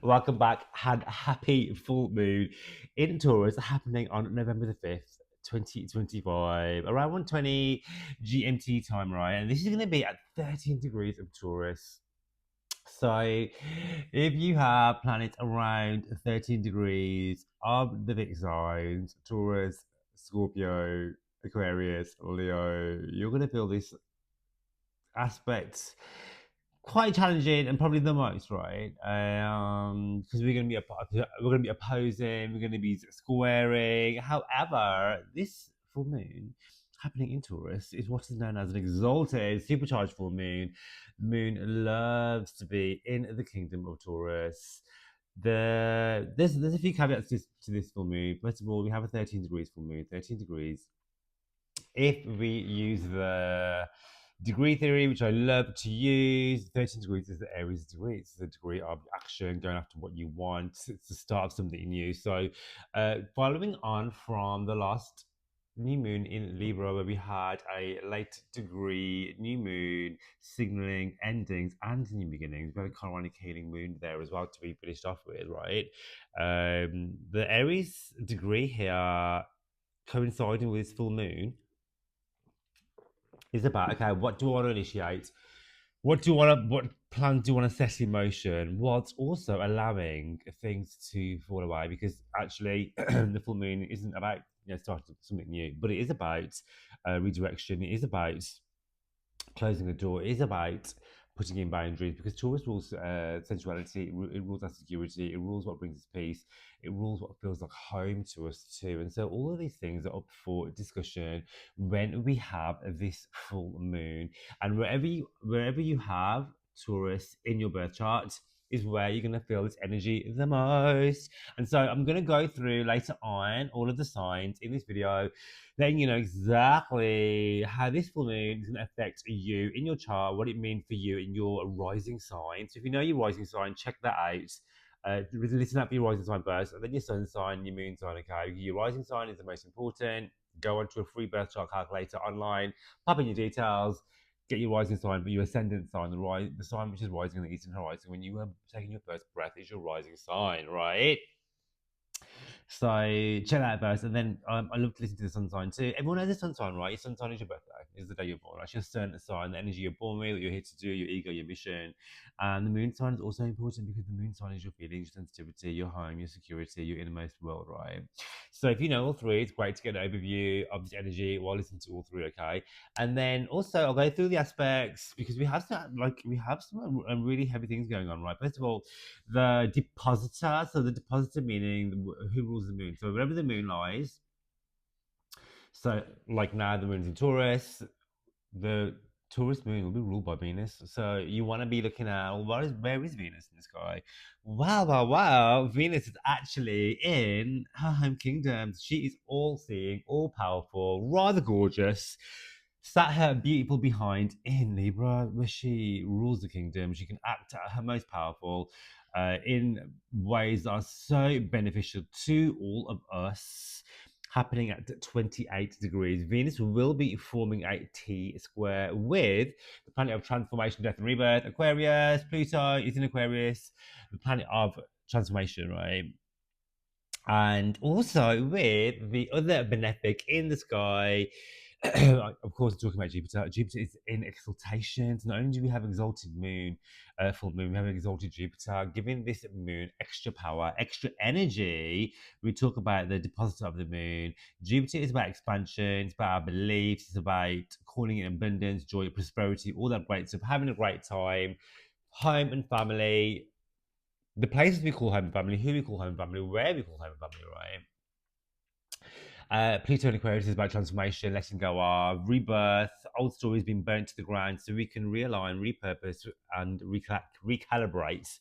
Welcome back. Had a happy full moon in Taurus happening on November the 5th, 2025, around 1:20 GMT time, right? And this is going to be at 13 degrees of Taurus. So if you have planets around 13 degrees of the big signs, Taurus, Scorpio, Aquarius, Leo, you're going to feel this aspect quite challenging and probably the most, right? Because we're gonna be opposing, we're gonna be squaring. However, this full moon happening in Taurus is what is known as an exalted, supercharged full moon. The moon loves to be in the kingdom of Taurus. There's a few caveats to this full moon. First of all, we have a 13 degrees full moon. 13 degrees. If we use the degree theory, which I love to use, 13 degrees is the Aries degree. It's the degree of action, going after what you want. It's the start of something new. So, following on from the last new moon in Libra, where we had a late degree new moon signaling endings and new beginnings, very Chironic healing moon there as well to be finished off with, right? The Aries degree here coinciding with this full moon is about, okay, what do I want to initiate? What plans do you want to set in motion? Whilst also allowing things to fall away, because actually the full moon isn't about starting something new, but it is about redirection. It is about closing a door. It is about putting in boundaries, because Taurus rules sensuality, it rules our security, it rules what brings us peace, it rules what feels like home to us too. And so all of these things are up for discussion when we have this full moon. And wherever you have Taurus in your birth chart is where you're going to feel this energy the most. And so I'm going to go through later on all of the signs in this video, letting you know exactly how this full moon is going to affect you in your chart, what it means for you in your rising sign. So if you know your rising sign, check that out. Listen up for your rising sign first, and then your sun sign, your moon sign. Okay, your rising sign is the most important. Go onto a free birth chart calculator online, pop in your details, get your rising sign, but your ascendant sign, the sign which is rising on the eastern horizon when you are taking your first breath, is your rising sign, right? So check that out first, and then I love to listen to the sun sign too. Everyone knows the sun sign, right? Your sun sign is your birthday, is the day you're born. That's your sun sign, the energy you're born with, what you're here to do, your ego, your mission. And the moon sign is also important because the moon sign is your feelings, your sensitivity, your home, your security, your innermost world, right? So if you know all three, it's great to get an overview of this energy while listening to all three, okay? And then also I'll go through the aspects, because we have some really heavy things going on, right? First of all, the depositor. So the depositor meaning who rules the moon. So wherever the moon lies. So like now the moon's in Taurus, the Taurus moon will be ruled by Venus. So you want to be looking at, well, where is Venus in the sky? Wow. Venus is actually in her home kingdom. She is all seeing, all powerful, rather gorgeous. Sat her beautiful behind in Libra, where she rules the kingdom. She can act at her most powerful in ways that are so beneficial to all of us. Happening at 28 degrees. Venus will be forming a T-square with the planet of transformation, death, and rebirth, Aquarius. Pluto is in Aquarius, the planet of transformation, right? And also with the other benefic in the sky, of course, talking about Jupiter. Jupiter is in exaltation. So not only do we have exalted moon, full moon, we have an exalted Jupiter, giving this moon extra power, extra energy. We talk about the depositor of the moon. Jupiter is about expansion, it's about our beliefs, it's about calling in abundance, joy, prosperity, all that great stuff, having a great time, home and family, the places we call home and family, who we call home and family, where we call home and family, right? Pluto and Aquarius is about transformation, letting go of rebirth, old stories being burnt to the ground, so we can realign, repurpose, and recalibrate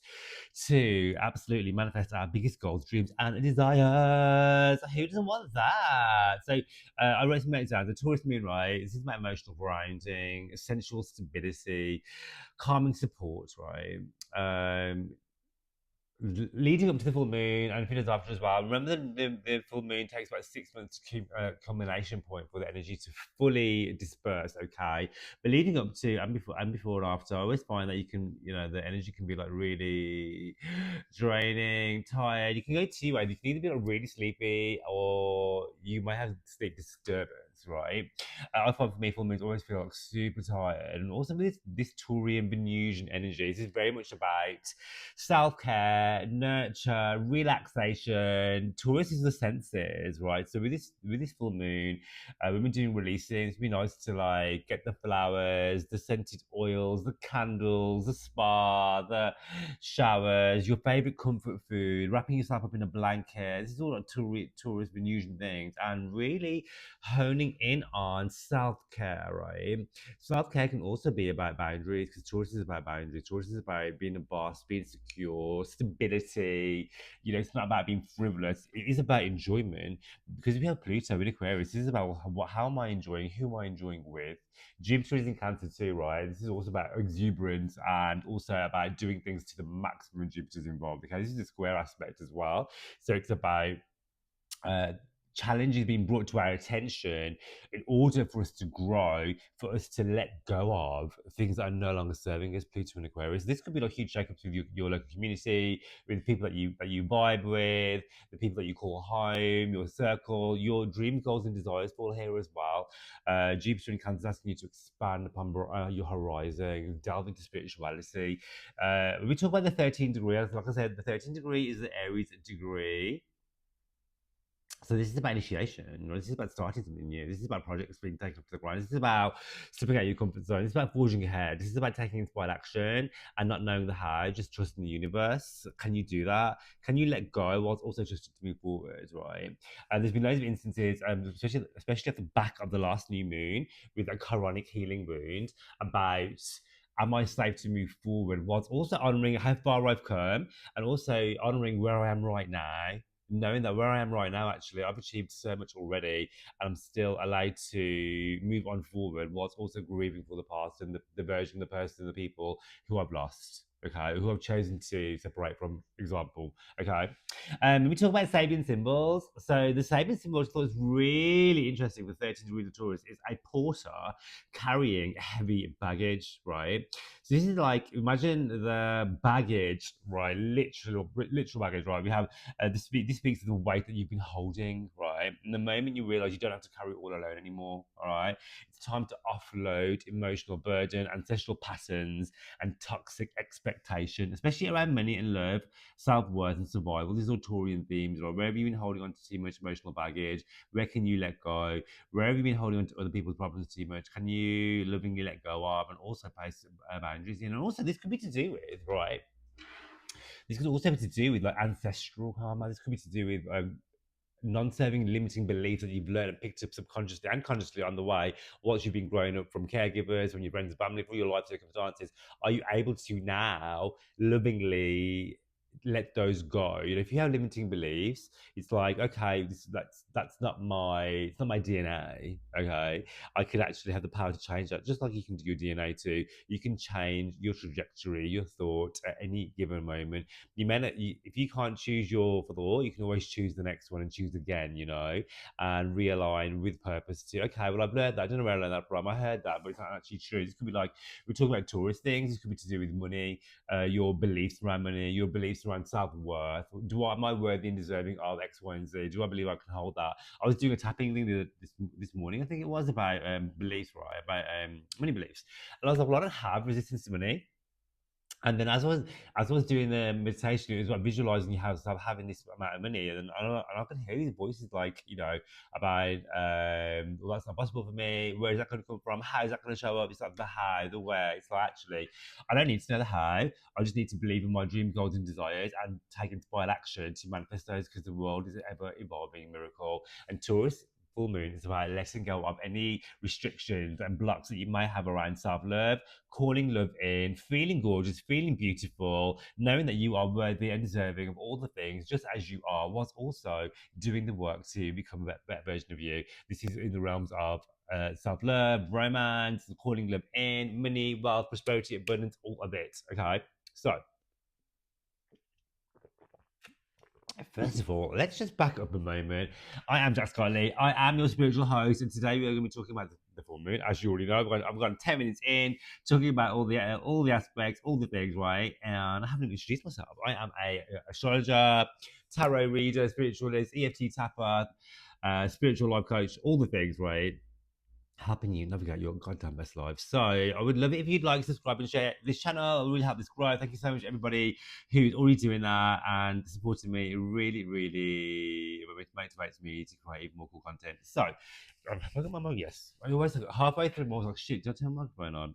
to absolutely manifest our biggest goals, dreams, and desires. Who doesn't want that? So I wrote some notes down. The Taurus moon, right? This is about emotional grounding, essential stability, calming support, right? Leading up to the full moon and periods after as well. Remember, the full moon takes about 6 months to culmination point for the energy to fully disperse. Okay, but leading up to and before and after, I always find that you can, the energy can be like really draining, tired. You can go two ways. You can either be like really sleepy or you might have sleep disturbance, right? I find for me, full moons always feel like super tired. And also with this Taurian Venusian energy, this is very much about self-care, nurture, relaxation. Taurus is the senses, right? So with this full moon, we've been doing releasing. It's been nice to like get the flowers, the scented oils, the candles, the spa, the showers, your favorite comfort food, wrapping yourself up in a blanket. This is all like tourist Venusian things, and really honing in on self care, right? Self care can also be about boundaries because Taurus is about boundaries. Taurus is about being a boss, being secure, stability. You know, it's not about being frivolous. It is about enjoyment because if you have Pluto with Aquarius, this is about how am I enjoying, who am I enjoying with. Jupiter is in Cancer too, right? This is also about exuberance and also about doing things to the maximum. Jupiter's involved. Okay, this is a square aspect as well, so it's about uh, challenges being brought to our attention in order for us to grow, for us to let go of things that are no longer serving us. Pluto and Aquarius. This could be like huge shakeups with your local community, with the people that you vibe with, the people that you call home, your circle, your dream goals and desires fall here as well. Jupiter in Cancer is asking you to expand upon your horizon, delve into spirituality. We talk about the 13th degree. Like I said, the 13th degree is the Aries degree. So this is about initiation. You know, this is about starting something new. This is about projects being taken up to the ground. This is about stepping out of your comfort zone. This is about forging ahead. This is about taking inspired action and not knowing the how, just trusting the universe. Can you do that? Can you let go whilst also just to move forward, right? And there's been loads of instances, especially at the back of the last new moon with a chronic healing wound about am I safe to move forward whilst also honoring how far I've come and also honoring where I am right now, knowing that where I am right now, actually, I've achieved so much already, and I'm still allowed to move on forward whilst also grieving for the past and the version, the person, the people who I've lost. Okay, who I've chosen to separate from, example. Okay, we talk about Sabian symbols. So the Sabian symbol I thought was really interesting with 13 degrees of Taurus is a porter carrying heavy baggage, right? So this is like imagine the baggage, right? Literal baggage, right? We have this speaks to the weight that you've been holding, right? And the moment you realize you don't have to carry it all alone anymore, all right? It's time to offload emotional burden, ancestral patterns, and toxic expectation, especially around money and love, self-worth and survival. These are all Taurian themes, right? Where have you been holding on to too much emotional baggage? Where can you let go? Where have you been holding on to other people's problems too much? Can you lovingly let go of and also place boundaries in? And also, this could be to do with, right? This could also be to do with like ancestral karma. This could be to do with non-serving limiting beliefs that you've learned and picked up subconsciously and consciously on the way once you've been growing up from caregivers, from your friends and family, from your life circumstances. Are you able to now lovingly let those go? You know, if you have limiting beliefs, it's like, okay, that's not my, it's not my DNA. Okay, I could actually have the power to change that, just like you can do your DNA too. You can change your trajectory, your thought at any given moment. You may not, if you can't choose your thought, you can always choose the next one and choose again, you know, and realign with purpose to, okay, well, I've learned that. I don't know where I learned that from. I heard that, but it's not actually true. This could be like, we're talking about tourist things. This could be to do with money, your beliefs around money, your beliefs around self-worth. Am I worthy and deserving of X, Y, and Z? Do I believe I can hold that? I was doing a tapping thing this morning. I think it was about beliefs, right? About money beliefs. And I was like, well, I don't have resistance to money. And then as I was doing the meditation, it was like visualizing yourself having this amount of money, and I can hear these voices like, you know, about well, that's not possible for me. Where is that going to come from? How is that going to show up? It's like the how, the where. It's like actually, I don't need to know the how. I just need to believe in my dream, goals, and desires, and take inspired action to manifest those because the world is an ever evolving miracle. And Taurus full moon is about letting go of any restrictions and blocks that you may have around self-love, calling love in, feeling gorgeous, feeling beautiful, knowing that you are worthy and deserving of all the things just as you are, whilst also doing the work to become a better version of you. This is in the realms of self-love, romance, calling love in, money, wealth, prosperity, abundance, all of it. Okay, so first of all, let's just back up a moment. I am Jack Scarlett. I am your spiritual host, and today we are going to be talking about the full moon, as you already know. I've gone 10 minutes in talking about all the aspects, all the things, right? And I haven't even introduced myself. I am a astrologer, tarot reader, spiritualist, EFT tapper, spiritual life coach, all the things, right? Helping you navigate your goddamn best life. So I would love it if you'd like, subscribe and share this channel. It really help this grow. Thank you so much, everybody who's already doing that and supporting me. It really, really motivates me to create even more cool content. So, have I got my mug? Yes. I always halfway through, I was like, shit, did I turn my microphone on?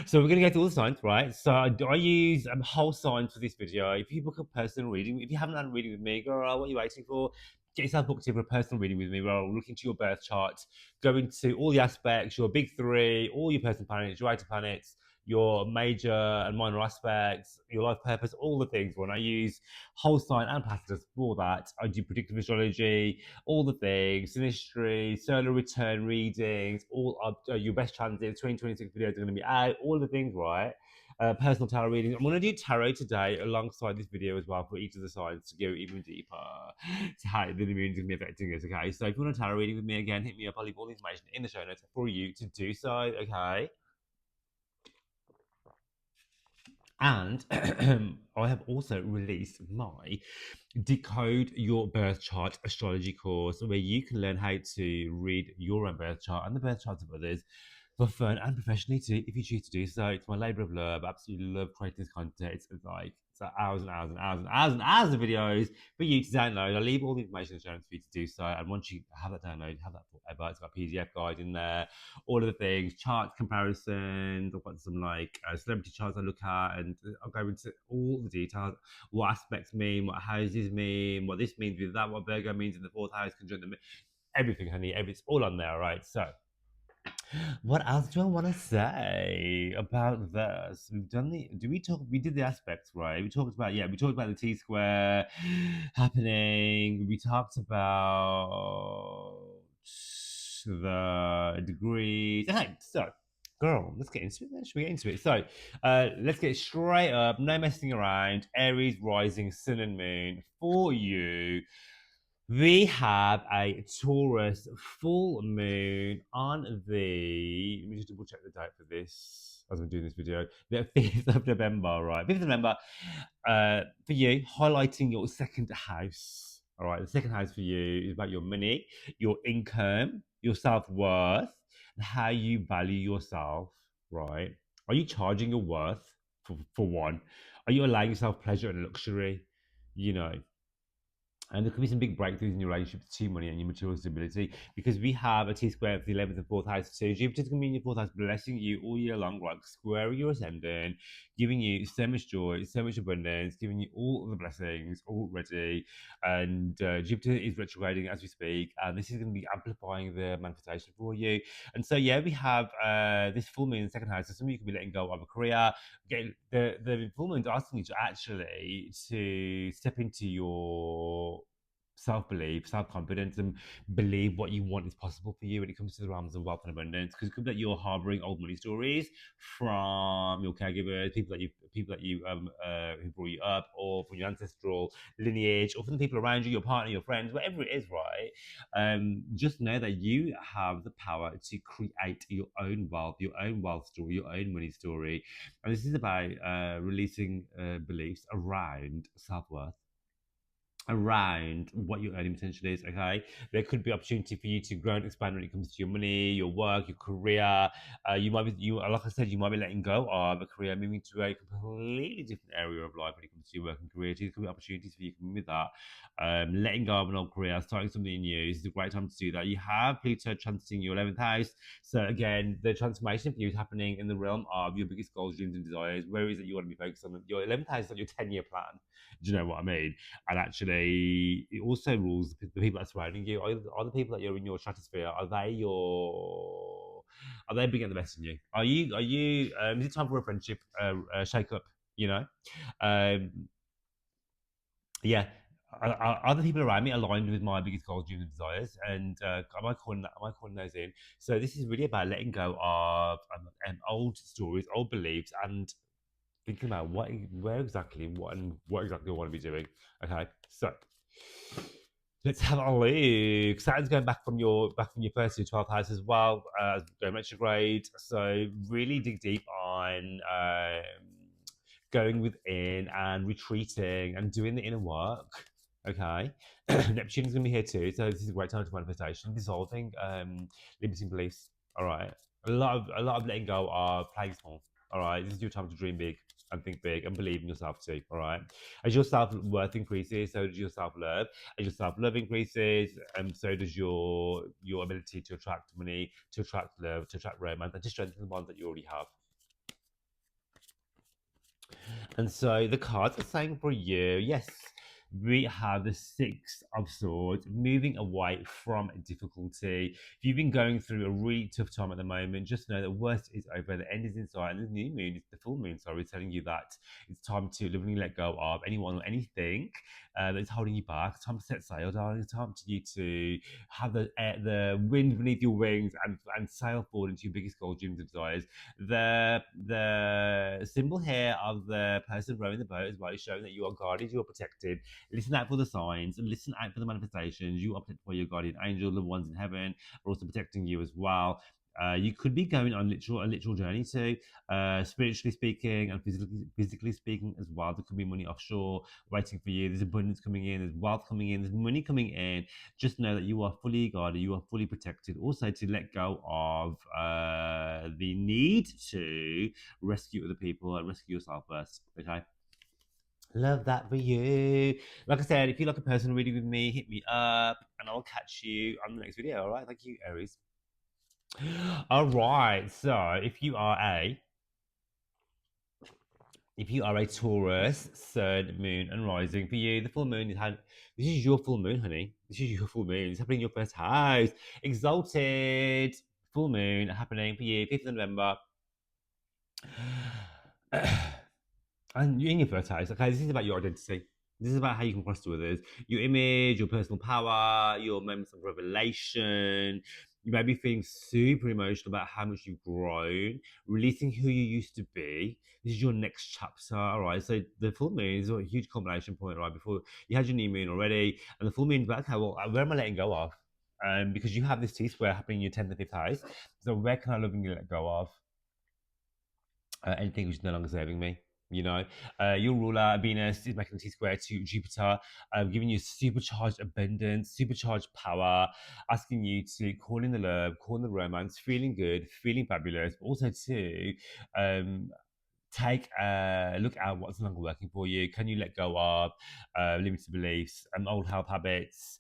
So we're going to go through all the signs, right? So I use whole signs for this video. If you book a personal reading, if you haven't done a reading with me, girl, what are you waiting for? Get yourself booked in for a personal reading with me where I'll look into your birth chart, go into all the aspects, your big three, all your personal planets, your outer planets, your major and minor aspects, your life purpose, all the things. When I use whole sign and placidus for that, I do predictive astrology, all the things, synastry, solar return readings, all up your best transits, 2026 videos are going to be out, all the things, right? Personal tarot reading. I'm going to do tarot today alongside this video as well for each of the signs to go even deeper to how the moon is going to be affecting us. Okay, so if you want a tarot reading with me again, hit me up. I'll leave all the information in the show notes for you to do so. Okay. And I have also released my Decode Your Birth Chart astrology course where you can learn how to read your own birth chart and the birth charts of others for fun and professionally too, if you choose to do so. It's my labour of love. I absolutely love creating this content. It's like hours and hours and hours and hours and hours of videos for you to download. I'll leave all the information in the show notes for you to do so. And once you have that download, have that forever. It's got a PDF guide in there, all of the things, charts, comparisons. I've got some like celebrity charts I look at, and I'll go into all the details. What aspects mean, what houses mean, what this means with that, what Virgo means in the fourth house, conjunct everything, honey. It's all on there, right? So what else do I want to say about this? We've done the. Do we talk? We did the aspects, right? We talked about We talked about the T-square happening. We talked about the degrees. Okay, so girl, let's get into it. Then. Should we get into it? So, let's get straight up. No messing around. Aries rising, sun and moon for you. We have a Taurus full moon on the. Let me just double check the date for this as I'm doing this video. The 5th of November, right? 5th of November, for you, highlighting your second house. All right, the second house for you is about your money, your income, your self worth, and how you value yourself, right? Are you charging your worth for one? Are you allowing yourself pleasure and luxury? You know, and there could be some big breakthroughs in your relationship to money and your material stability because we have a T-square for the 11th and 4th house. So Jupiter's going to be in your 4th house, blessing you all year long, like squaring your ascendant, giving you so much joy, so much abundance, giving you all the blessings already. And Jupiter is retrograding as we speak. And this is going to be amplifying the manifestation for you. And so, yeah, we have this full moon in the second house. So some of you could be letting go of a career. The full moon's asking you to actually to step into your self-belief, self-confidence, and believe what you want is possible for you when it comes to the realms of wealth and abundance. Because it could be that you're harboring old money stories from your caregivers, people that you who brought you up, or from your ancestral lineage, or from the people around you, your partner, your friends, whatever it is, right? Just know that you have the power to create your own wealth story, your own money story. And this is about releasing beliefs around self-worth, around what your earning potential is. Okay, there could be opportunity for you to grow and expand when it comes to your money, your work, your career. Like I said, you might be letting go of a career, moving to a completely different area of life when it comes to your work and career. There could be opportunities for you with that. Letting go of an old career, starting something new. This is a great time to do that. You have Pluto transiting your 11th house, so again, the transformation for you is happening in the realm of your biggest goals, dreams, and desires. Where is it you want to be focused on? Your 11th house is like your 10-year plan. Do you know what I mean? And actually, it also rules the people that are surrounding you. Are the people that you're in your stratosphere? Are they your? Are they bringing the best in you? Are you? Is it time for a friendship shake up? You know, um, yeah. Are the people around me aligned with my biggest goals, dreams, and desires? And am I calling those in? So this is really about letting go of old stories, old beliefs, and thinking about what exactly I want to be doing. Okay, so Let's have a look. Saturn's going back from your first to 12th house as well, going retrograde. So really dig deep on going within and retreating and doing the inner work. Okay, Neptune's going to be here too, so this is a great time to manifestation, dissolving limiting beliefs. All right, a lot of letting go of playing small. All right, this is your time to dream big and think big and believe in yourself too. All right, as your self worth increases, so does your self love. As your self love increases, so does your ability to attract money, to attract love, to attract romance, and to strengthen the bond that you already have. And so the cards are saying for you, yes, we have the Six of Swords, moving away from difficulty. If you've been going through a really tough time at the moment, just know the worst is over, the end is in sight, and the new moon, the full moon, sorry, is telling you that it's time to literally let go of anyone or anything that's holding you back. It's time to set sail, darling. It's time for you to have the wind beneath your wings and sail forward into your biggest goal, dreams, and desires. The symbol here of the person rowing the boat is well is showing that you are guarded, you are protected. Listen out for the signs, listen out for the manifestations. You are protected by your guardian angel. The ones in heaven are also protecting you as well. You could be going on a literal journey too, spiritually speaking and physically speaking as well. There could be money offshore waiting for you. There's abundance coming in. There's wealth coming in. There's money coming in. Just know that you are fully guarded. You are fully protected. Also, to let go of the need to rescue other people and rescue yourself first. Okay. Love that for you. Like I said, if you like a person reading with me, hit me up and I'll catch you on the next video. All right. Thank you, Aries. All right. So if you are a Taurus, Sun, Moon, and Rising, for you, the full moon is this is your full moon, honey. This is your full moon. It's happening in your first house. Exalted Full Moon happening for you, 5th of November. And you're in your first house, okay? This is about your identity. This is about how you can cross to others, your image, your personal power, your moments of revelation. You may be feeling super emotional about how much you've grown, releasing who you used to be. This is your next chapter, all right? So the full moon is a huge combination point, right? Before you had your new moon already, and the full moon is about, okay, well, where am I letting go of? Because you have this T-square happening in your 10th and 5th house. So where can I lovingly let go of? Anything which is no longer serving me. You know, your ruler Venus is making a T square to Jupiter, giving you supercharged abundance, supercharged power, asking you to call in the love, call in the romance, feeling good, feeling fabulous, but also to um, take a look at what's no longer working for you. Can you let go of limited beliefs and old health habits,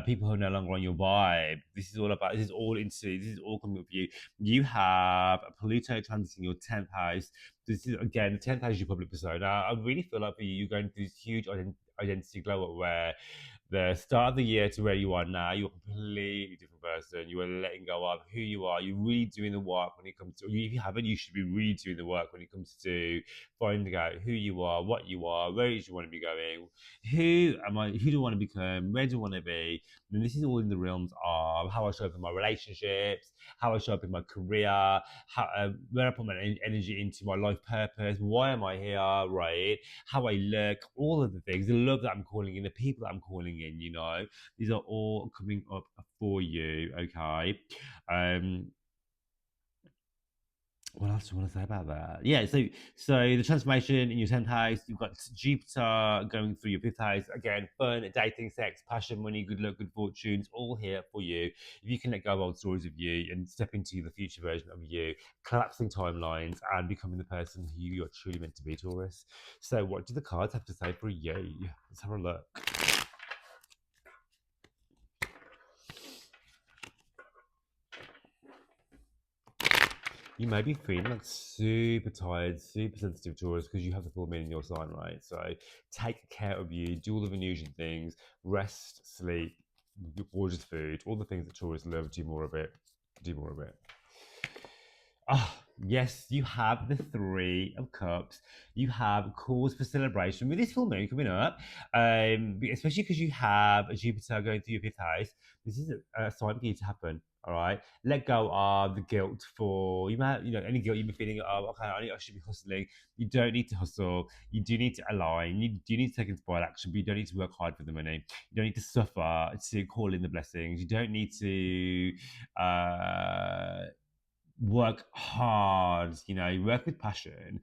people who are no longer on your vibe? This is all coming up for you. You have a Pluto transiting your 10th house. This is again the 10th house is your public persona. I really feel like for you, you're going through this huge identity glow up where the start of the year to where you are now, you're a completely different person. You are letting go of who you are. You're really doing the work when it comes to, if you haven't, you should be really doing the work when it comes to finding out who you are, what you are, where is you want to be going, who am I, who do I want to become, where do I want to be. And this is all in the realms of how I show up in my relationships, how I show up in my career, how, where I put my energy into my life purpose, why am I here, right? How I look, all of the things, the love that I'm calling in, the people that I'm calling in, these are all coming up for you, okay? Um, what else do you want to say about that? Yeah, so the transformation in your 10th house, you've got Jupiter going through your 5th house. Again, fun, dating, sex, passion, money, good luck, good fortunes, all here for you. If you can let go of old stories of you and step into the future version of you, collapsing timelines and becoming the person who you're truly meant to be, Taurus. So, what do the cards have to say for you? Let's have a look. You may be feeling like super tired, super sensitive Taurus because you have the full moon in your sign, right? So take care of you, do all the Venusian things, rest, sleep, gorgeous food, all the things that Taurus love, do more of it. Do more of it. Yes, you have the Three of Cups. You have cause for celebration with this full moon coming up, especially because you have a Jupiter going through your fifth house. This is a sign for you to happen. All right, let go of the guilt for you might any guilt you've been feeling. Oh, okay, I should be hustling. You don't need to hustle. You do need to align. You do need to take inspired action, but you don't need to work hard for the money. You don't need to suffer to call in the blessings. You don't need to work hard, work with passion,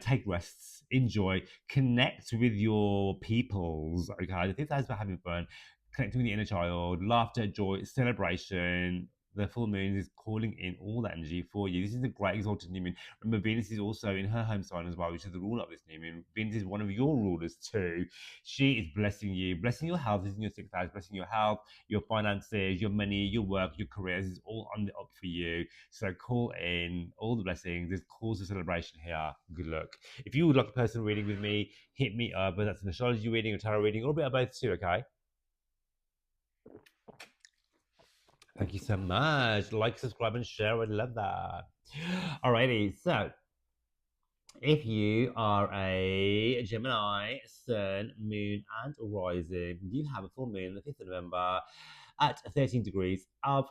take rests, enjoy, connect with your peoples. Okay, I think that's about having fun, connecting with the inner child, laughter, joy, celebration. The full moon is calling in all that energy for you. This is a great exalted new moon. Remember, Venus is also in her home sign as well, which is the ruler of this new moon. Venus is one of your rulers too. She is blessing you, blessing your health. This is in your sixth house, blessing your health, your finances, your money, your work, your career. This is all on the up for you. So call in all the blessings. There's cause of celebration here. Good luck. If you would like a personal reading with me, hit me up, whether that's an astrology reading or tarot reading, or a bit of both too, okay? Thank you so much. Like, subscribe, and share. I'd love that. Alrighty, so if you are a Gemini, Sun, Moon, and Rising, you have a full moon on the 5th of November at 13 degrees of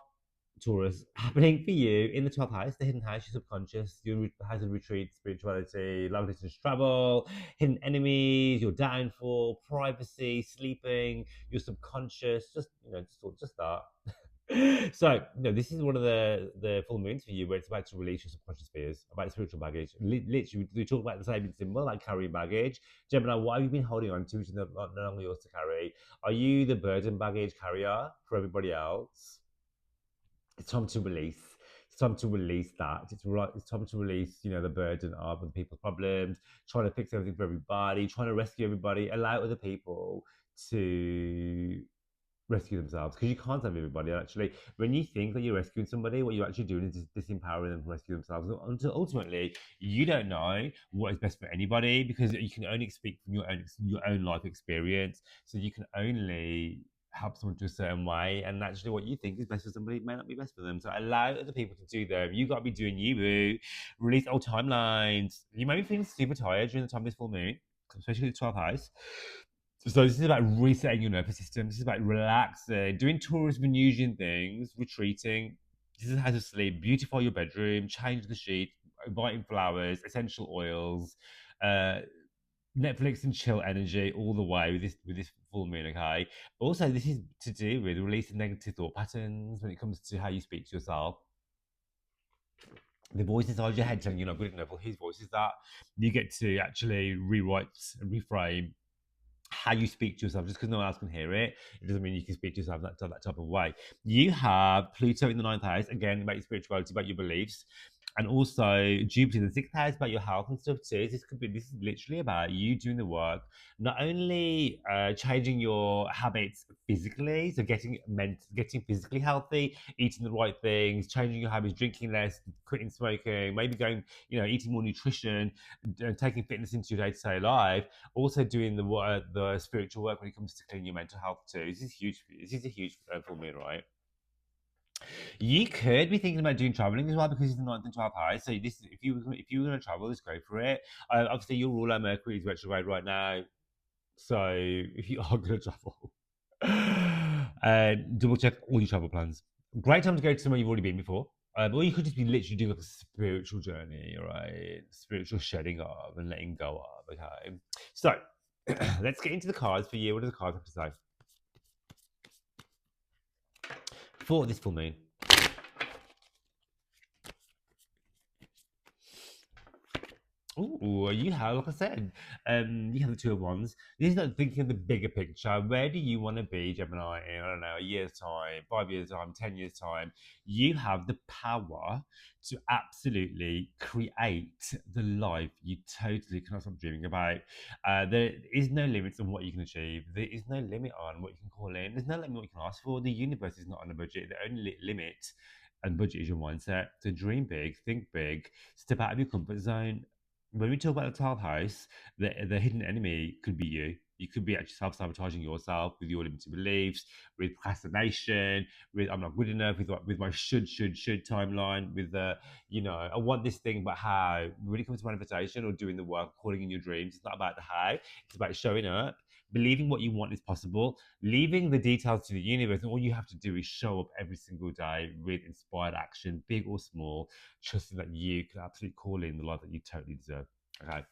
Taurus happening for you in the 12th house, the hidden house, your subconscious, your house of retreat, spirituality, long distance travel, hidden enemies, your downfall, privacy, sleeping, your subconscious, just that. So, this is one of the full moons for you where it's about to release your subconscious fears, about spiritual baggage. Literally, we talk about the same symbol, like carrying baggage. Gemini, what have you been holding on to, which is no longer yours to carry? Are you the burden baggage carrier for everybody else? It's time to release. It's time to release that. It's right. It's time to release, the burden of other people's problems, trying to fix everything for everybody, trying to rescue everybody, allow other people to rescue themselves because you can't save everybody. Actually, when you think that you're rescuing somebody, what you're actually doing is just disempowering them to rescue themselves. Until ultimately, you don't know what is best for anybody because you can only speak from your own life experience. So you can only help someone to a certain way, and actually, what you think is best for somebody may not be best for them. So allow other people to do them. You got to be doing you, boo. Release old timelines. You might be feeling super tired during the time of this full moon, especially the 12th house. So this is about resetting your nervous system. This is about relaxing, doing Taurus Venusian things, retreating. This is how to sleep. Beautify your bedroom, change the sheet, inviting flowers, essential oils, uh, Netflix and chill energy all the way with this full moon. Okay. But also, this is to do with releasing negative thought patterns when it comes to how you speak to yourself. The voice inside your head telling you you're not good enough. Well, whose voice is that? You get to actually rewrite and reframe how you speak to yourself. Just because no one else can hear it, it doesn't mean you can speak to yourself that type of way. You have Pluto in the ninth house, again, about your spirituality, about your beliefs. And also Jupiter in the sixth house about your health and stuff too. This is literally about you doing the work, not only changing your habits physically, so getting physically healthy, eating the right things, changing your habits, drinking less, quitting smoking, maybe going, eating more nutrition, taking fitness into your day-to-day life, also doing the spiritual work when it comes to cleaning your mental health too. This is huge. This is a huge full moon, right? You could be thinking about doing traveling as well because it's the ninth and 12th high. So this, if you were going to travel, just go for it. Obviously, your ruler Mercury is retrograde right now, so if you are going to travel, double check all your travel plans. Great time to go to somewhere you've already been before. Or you could just be literally doing like a spiritual journey, right? Spiritual shedding of and letting go of. Okay, so let's get into the cards for you. What do the cards have to say for this full moon? Oh, you have, like I said, you have the Two of Wands. This is like thinking of the bigger picture. Where do you want to be, Gemini, in, I don't know, a year's time, 5 years' time, 10 years' time? You have the power to absolutely create the life you totally cannot stop dreaming about. There is no limits on what you can achieve. There is no limit on what you can call in. There's no limit on what you can ask for. The universe is not on a budget. The only limit and budget is your mindset. So dream big, think big, step out of your comfort zone. When we talk about the 12th house, the hidden enemy could be you. You could be actually self-sabotaging yourself with your limiting beliefs, with procrastination, with I'm not good enough, with my should timeline, with the, I want this thing, but how? When it comes to manifestation or doing the work, calling in your dreams, it's not about the how, it's about showing up, believing what you want is possible, leaving the details to the universe, and all you have to do is show up every single day with inspired action, big or small, trusting that you can absolutely call in the life that you totally deserve. Okay.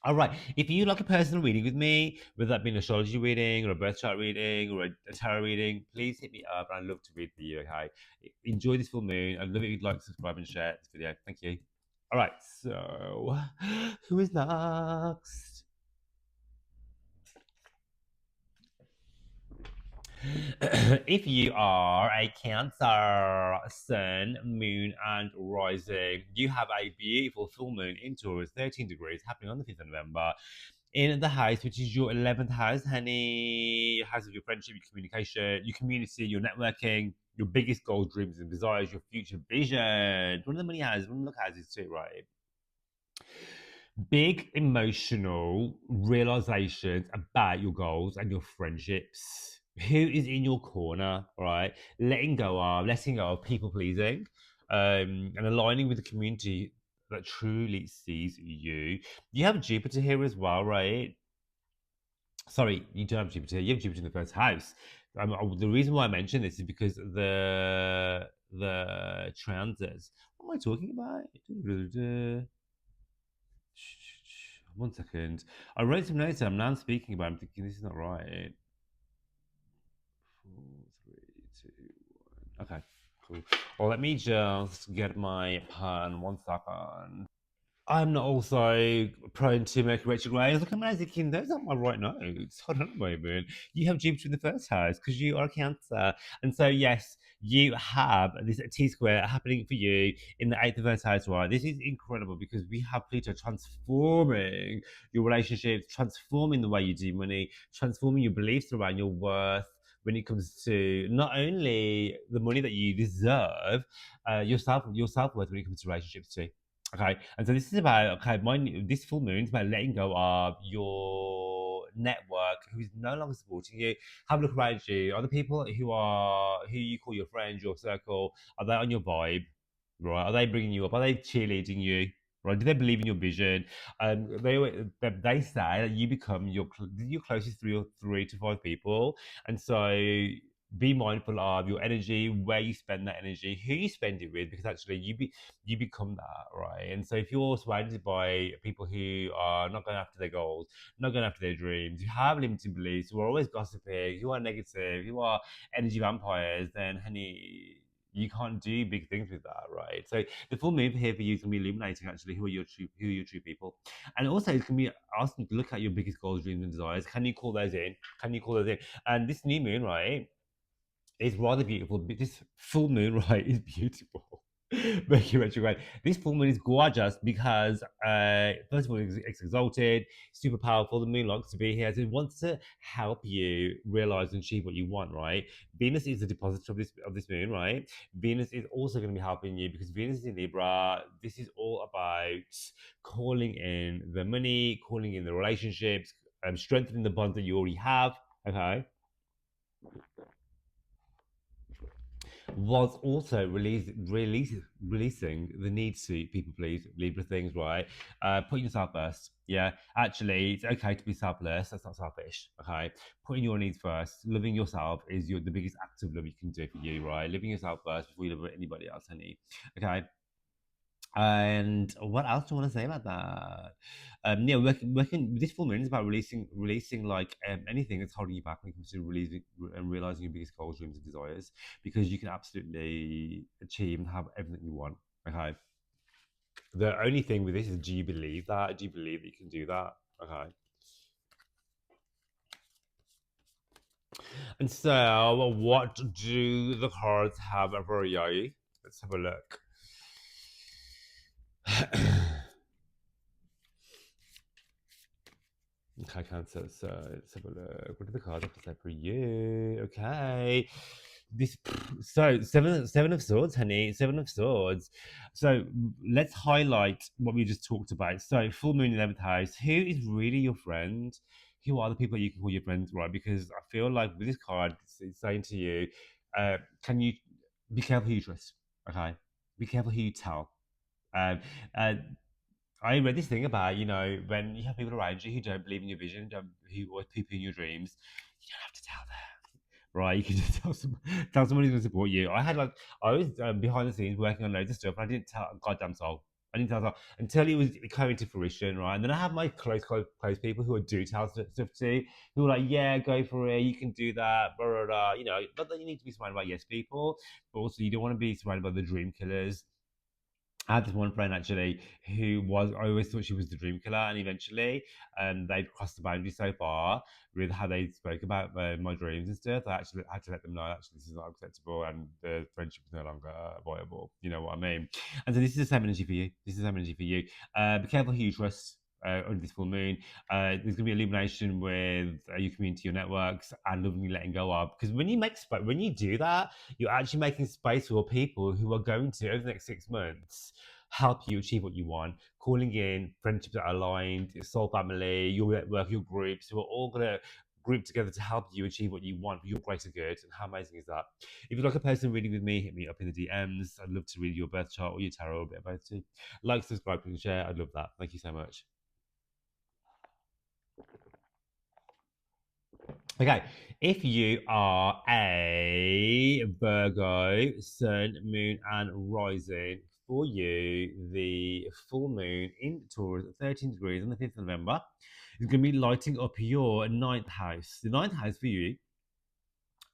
All right. If you like a personal reading with me, whether that be an astrology reading or a birth chart reading or a tarot reading, please hit me up. I'd love to read for you. Okay. Enjoy this full moon. I'd love it if you'd like, subscribe, and share this video. Thank you. All right. So, who is next? If you are a Cancer, Sun, Moon, and Rising, you have a beautiful full moon in Taurus, 13 degrees, happening on the 5th of November. In the house, which is your 11th house, honey, your house of your friendship, your communication, your community, your networking, your biggest goals, dreams, and desires, your future vision. One of the money houses, one of the luck houses too, right? Big emotional realizations about your goals and your friendships. Who is in your corner, right? Letting go of people pleasing, and aligning with the community that truly sees you. You have Jupiter here as well, right? Sorry, you don't have Jupiter. You have Jupiter in the first house. The reason why I mention this is because the transits. What am I talking about? One second. I wrote some notes. I'm now speaking about. I'm thinking this is not right. 4, 3, 2, 1. Okay, cool. Well, let me just get my pen. One second. I'm not also prone to Mercury retrograde. I was looking at thinking, those aren't my right notes. Hold on a moment. You have Jupiter in the first house because you are a Cancer. And so, yes, you have this T-square happening for you in the 8th of first house, right? This is incredible because we have Pluto transforming your relationships, transforming the way you do money, transforming your beliefs around your worth when it comes to not only the money that you deserve, your self-worth when it comes to relationships too. Okay, and so this is about this full moon is about letting go of your network who is no longer supporting you. Have a look around you. Are the people who you call your friends, your circle, are they on your vibe? Right? Are they bringing you up? Are they cheerleading you? Right? Do they believe in your vision? They say that you become your closest three to five people, and so be mindful of your energy, where you spend that energy, who you spend it with, because actually you become that, right? And so if you're surrounded by people who are not going after their goals, not going after their dreams, you have limiting beliefs, who are always gossiping, who are negative, who are energy vampires, then honey, you can't do big things with that, right? So the full moon here for you is gonna be illuminating actually who are your true people. And also it's gonna be asking you to look at your biggest goals, dreams, and desires. Can you call those in? Can you call those in? And this new moon, right? It's rather beautiful. This full moon, right, is beautiful. Mercury retrograde. This full moon is gorgeous because, first of all, it's exalted, super powerful. The moon likes to be here. So it wants to help you realize and achieve what you want, right? Venus is the depositor of this moon, right? Venus is also going to be helping you because Venus is in Libra. This is all about calling in the money, calling in the relationships, strengthening the bonds that you already have. Okay, was also releasing the need to people please Libra things, right? Putting yourself first. Yeah, actually, it's okay to be selfless. That's not selfish. Okay, putting your needs first, loving yourself is the biggest act of love you can do for you, right? Living yourself first before you love anybody else, honey. Okay. And what else do I want to say about that? Yeah, this full moon is about releasing like anything that's holding you back when it comes to releasing and realizing your biggest goals, dreams, and desires, because you can absolutely achieve and have everything you want. Okay. The only thing with this is, do you believe that? Do you believe that you can do that? Okay. And so, what do the cards have for you? Let's have a look. Okay, Cancer. So let's have a look. What do the cards have to say for you? Okay. this so seven of swords, honey, 7 of swords. So let's highlight what we just talked about. So full moon in 11th house. Who is really your friend? Who are the people you can call your friends, right? Because I feel like with this card, it's saying to you, can you be careful who you trust? Okay, be careful who you tell. Um, uh, I read this thing about, when you have people around you who don't believe in your vision, who always people in your dreams, you don't have to tell them, right? You can just tell someone who's going to support you. I was behind the scenes working on loads of stuff, and I didn't tell a goddamn soul. I didn't tell a soul until it was coming to fruition, right? And then I have my close people who I do tell stuff to, who are like, yeah, go for it, you can do that, blah, blah, blah. But then you need to be surrounded by yes people, but also you don't want to be surrounded by the dream killers. I had this one friend actually I always thought she was the dream killer, and eventually, they'd crossed the boundary so far with how they spoke about my dreams and stuff. I actually had to let them know actually this is not acceptable, and the friendship is no longer viable. You know what I mean? And so this is the same energy for you. This is the same energy for you. Be careful who you trust. Under this full moon, there's going to be illumination with your community, your networks, and lovingly letting go of. Because when you when you do that, you're actually making space for people who are going to over the next 6 months help you achieve what you want, calling in friendships that are aligned, your soul family, your network, your groups, who are all going to group together to help you achieve what you want for your greater good. And how amazing is that? If you'd like a person reading with me, hit me up in the DMs. I'd love to read your birth chart or your tarot, or a bit of both too. Like, subscribe, and share. I'd love that. Thank you so much. Okay, if you are a Virgo, Sun, Moon, and Rising, for you, the full moon in Taurus at 13 degrees on the 5th of November is going to be lighting up your ninth house. The ninth house for you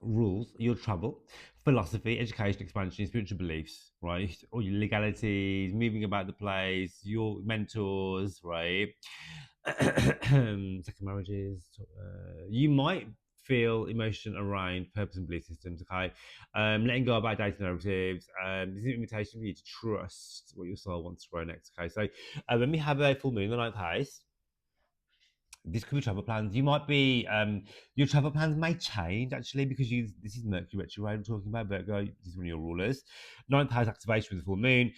rules your travel, philosophy, education, expansion, spiritual beliefs, right? All your legalities, moving about the place, your mentors, right? Second marriages. You might feel emotion around purpose and belief systems, okay? Letting go of outdated narratives. This is an invitation for you to trust what your soul wants to grow next, okay? So when we have a full moon in the ninth house, this could be travel plans. You might be your travel plans may change actually because this is Mercury retrograde. I'm talking about Virgo. This is one of your rulers. Ninth house activation with the full moon.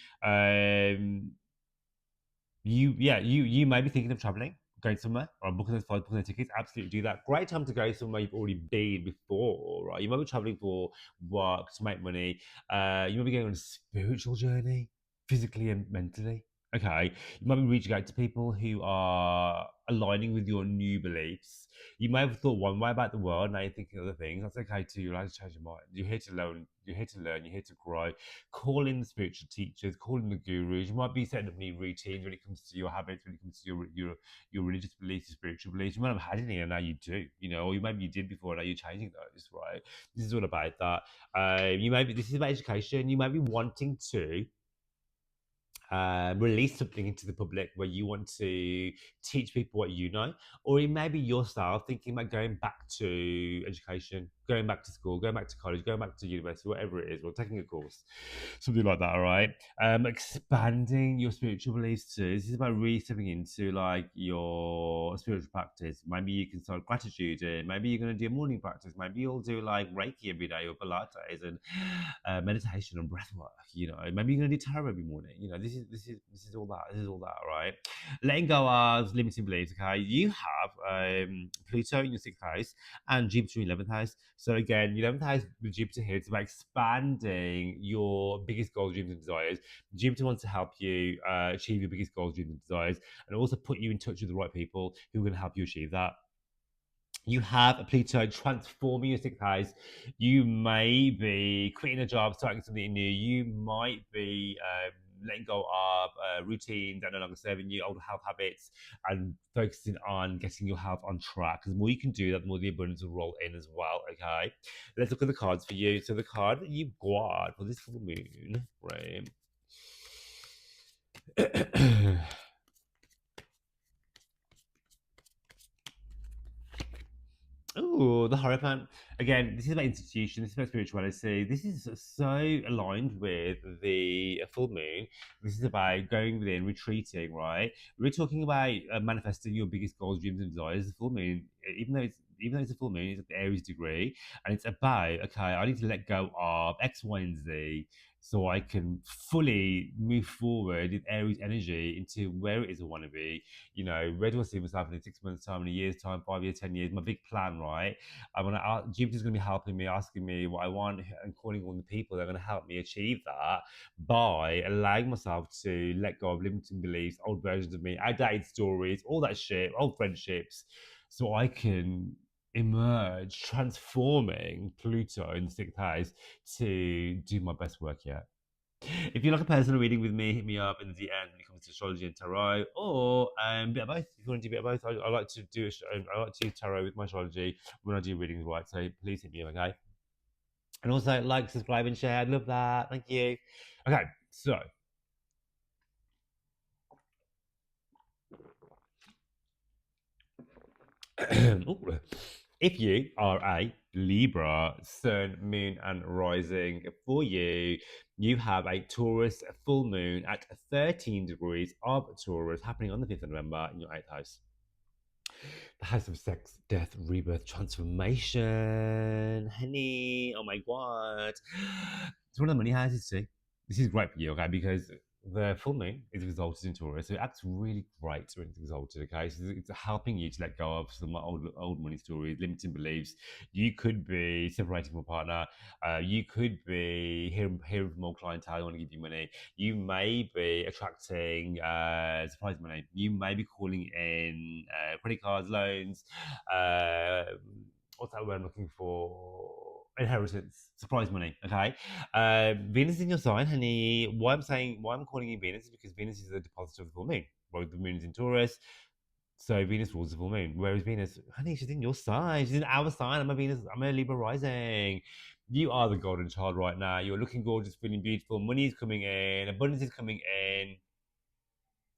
You may be thinking of traveling, going somewhere, or booking those flights, booking those tickets. Absolutely do that. Great time to go somewhere you've already been before, right? You might be traveling for work to make money. You might be going on a spiritual journey, physically and mentally. Okay, you might be reaching out to people who are aligning with your new beliefs. You may have thought one way about the world, now you're thinking other things. That's okay too. You're allowed to change your mind. You're here to learn. You're here to learn. You're here to grow. Call in the spiritual teachers. Call in the gurus. You might be setting up new routines when it comes to your habits, when it comes to your religious beliefs, your spiritual beliefs. You might have had any, and now you do. Or maybe you did before, and now you're changing those. Right? This is all about that. You may be. This is about education. You might be wanting to release something into the public where you want to teach people what you know, or it may be yourself thinking about going back to education, going back to school, going back to college, going back to university, whatever it is, or taking a course, something like that. All right, expanding your spiritual beliefs too. This is about really stepping into like your spiritual practice. Maybe you can start gratitude, and maybe you're going to do a morning practice. Maybe you'll do like Reiki every day or Pilates and meditation and breath work. Maybe you're going to do tarot every morning. This is all that. This is all that, right? Letting go of limiting beliefs. Okay, you have Pluto in your 6th house and Jupiter in your 11th house. So again, your 11th house with Jupiter here, it's about expanding your biggest goals, dreams, and desires. Jupiter wants to help you achieve your biggest goals, dreams, and desires, and also put you in touch with the right people who are going to help you achieve that. You have a Pluto transforming your 6th house. You may be quitting a job, starting something new. You might be letting go of routines that are no longer serving you, old health habits, and focusing on getting your health on track. Because the more you can do that, the more the abundance will roll in as well. Okay, let's look at the cards for you. So the card that you've got for this full moon, right? Oh, the Hierophant. Again, this is about institution, this is about spirituality. This is so aligned with the full moon. This is about going within, retreating, right? We're talking about manifesting your biggest goals, dreams, and desires. The full moon, even though it's even though it's a full moon, it's at the Aries degree, and it's about, okay, I need to let go of X, Y, and Z so I can fully move forward with Aries energy into where it is I want to be. You know, where do I see myself in 6 months' time, in a year's time, 5 years, 10 years? My big plan, right? I want to. Jupiter's going to be helping me, asking me what I want, and calling on the people that are going to help me achieve that by allowing myself to let go of limiting beliefs, old versions of me, outdated stories, all that shit, old friendships, so I can emerge transforming Pluto in the sixth house to do my best work yet. If you like a personal reading with me, hit me up in the DM when it comes to astrology and tarot, or a bit of both. If you want to do a bit of both, I like to do I like to do tarot with my astrology when I do readings, right? So please hit me up, okay? And also like, subscribe, and share. I'd love that. Thank you. Okay, so if you are a Libra, Sun, Moon, and Rising, for you, you have a Taurus full moon at 13 degrees of Taurus happening on the 5th of November in your 8th house. The house of sex, death, rebirth, transformation. Honey, oh my god. It's one of the money houses too. This is great for you, okay? Because the full moon is exalted in Taurus, so it acts really great when it's exalted, okay? So it's helping you to let go of some old money stories, limiting beliefs. You could be separating from a partner. You could be hearing from more clientele who want to give you money. You may be attracting surprise money. You may be calling in credit cards, loans. Uh, what's that word I'm looking for? Inheritance, surprise money. Okay, Venus is in your sign, honey. Why I'm calling you Venus is because Venus is the depositor of the full moon. Well, the moon is in Taurus, so Venus rules the full moon. Whereas Venus, honey, she's in your sign. She's in our sign. I'm a Venus. I'm a Libra rising. You are the golden child right now. You're looking gorgeous, feeling beautiful. Money is coming in. Abundance is coming in.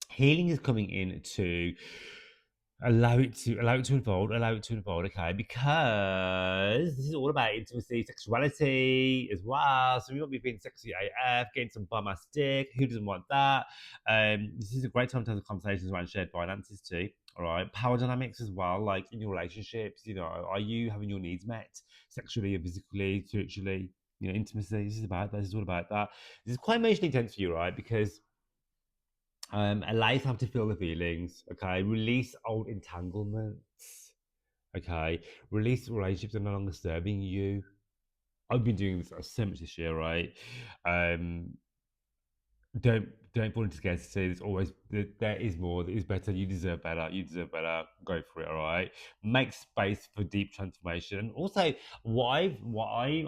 Healing is coming in to allow it to unfold, okay? Because this is all about intimacy, sexuality as well. So we won't be being sexy AF, getting some bum ass dick. Who doesn't want that? This is a great time to have conversations around shared finances too. All right, power dynamics as well, like in your relationships. You know, are you having your needs met sexually or physically, spiritually? You know, intimacy. This is about that. This is all about that. This is quite emotionally intense for you, right? Because allow yourself to feel the feelings, okay? Release old entanglements, okay? Release relationships that are no longer serving you. I've been doing this so much this year, right? Um, don't fall into scarcity. There's always there is more. There is better. You deserve better. You deserve better. Go for it. All right. Make space for deep transformation. Also, I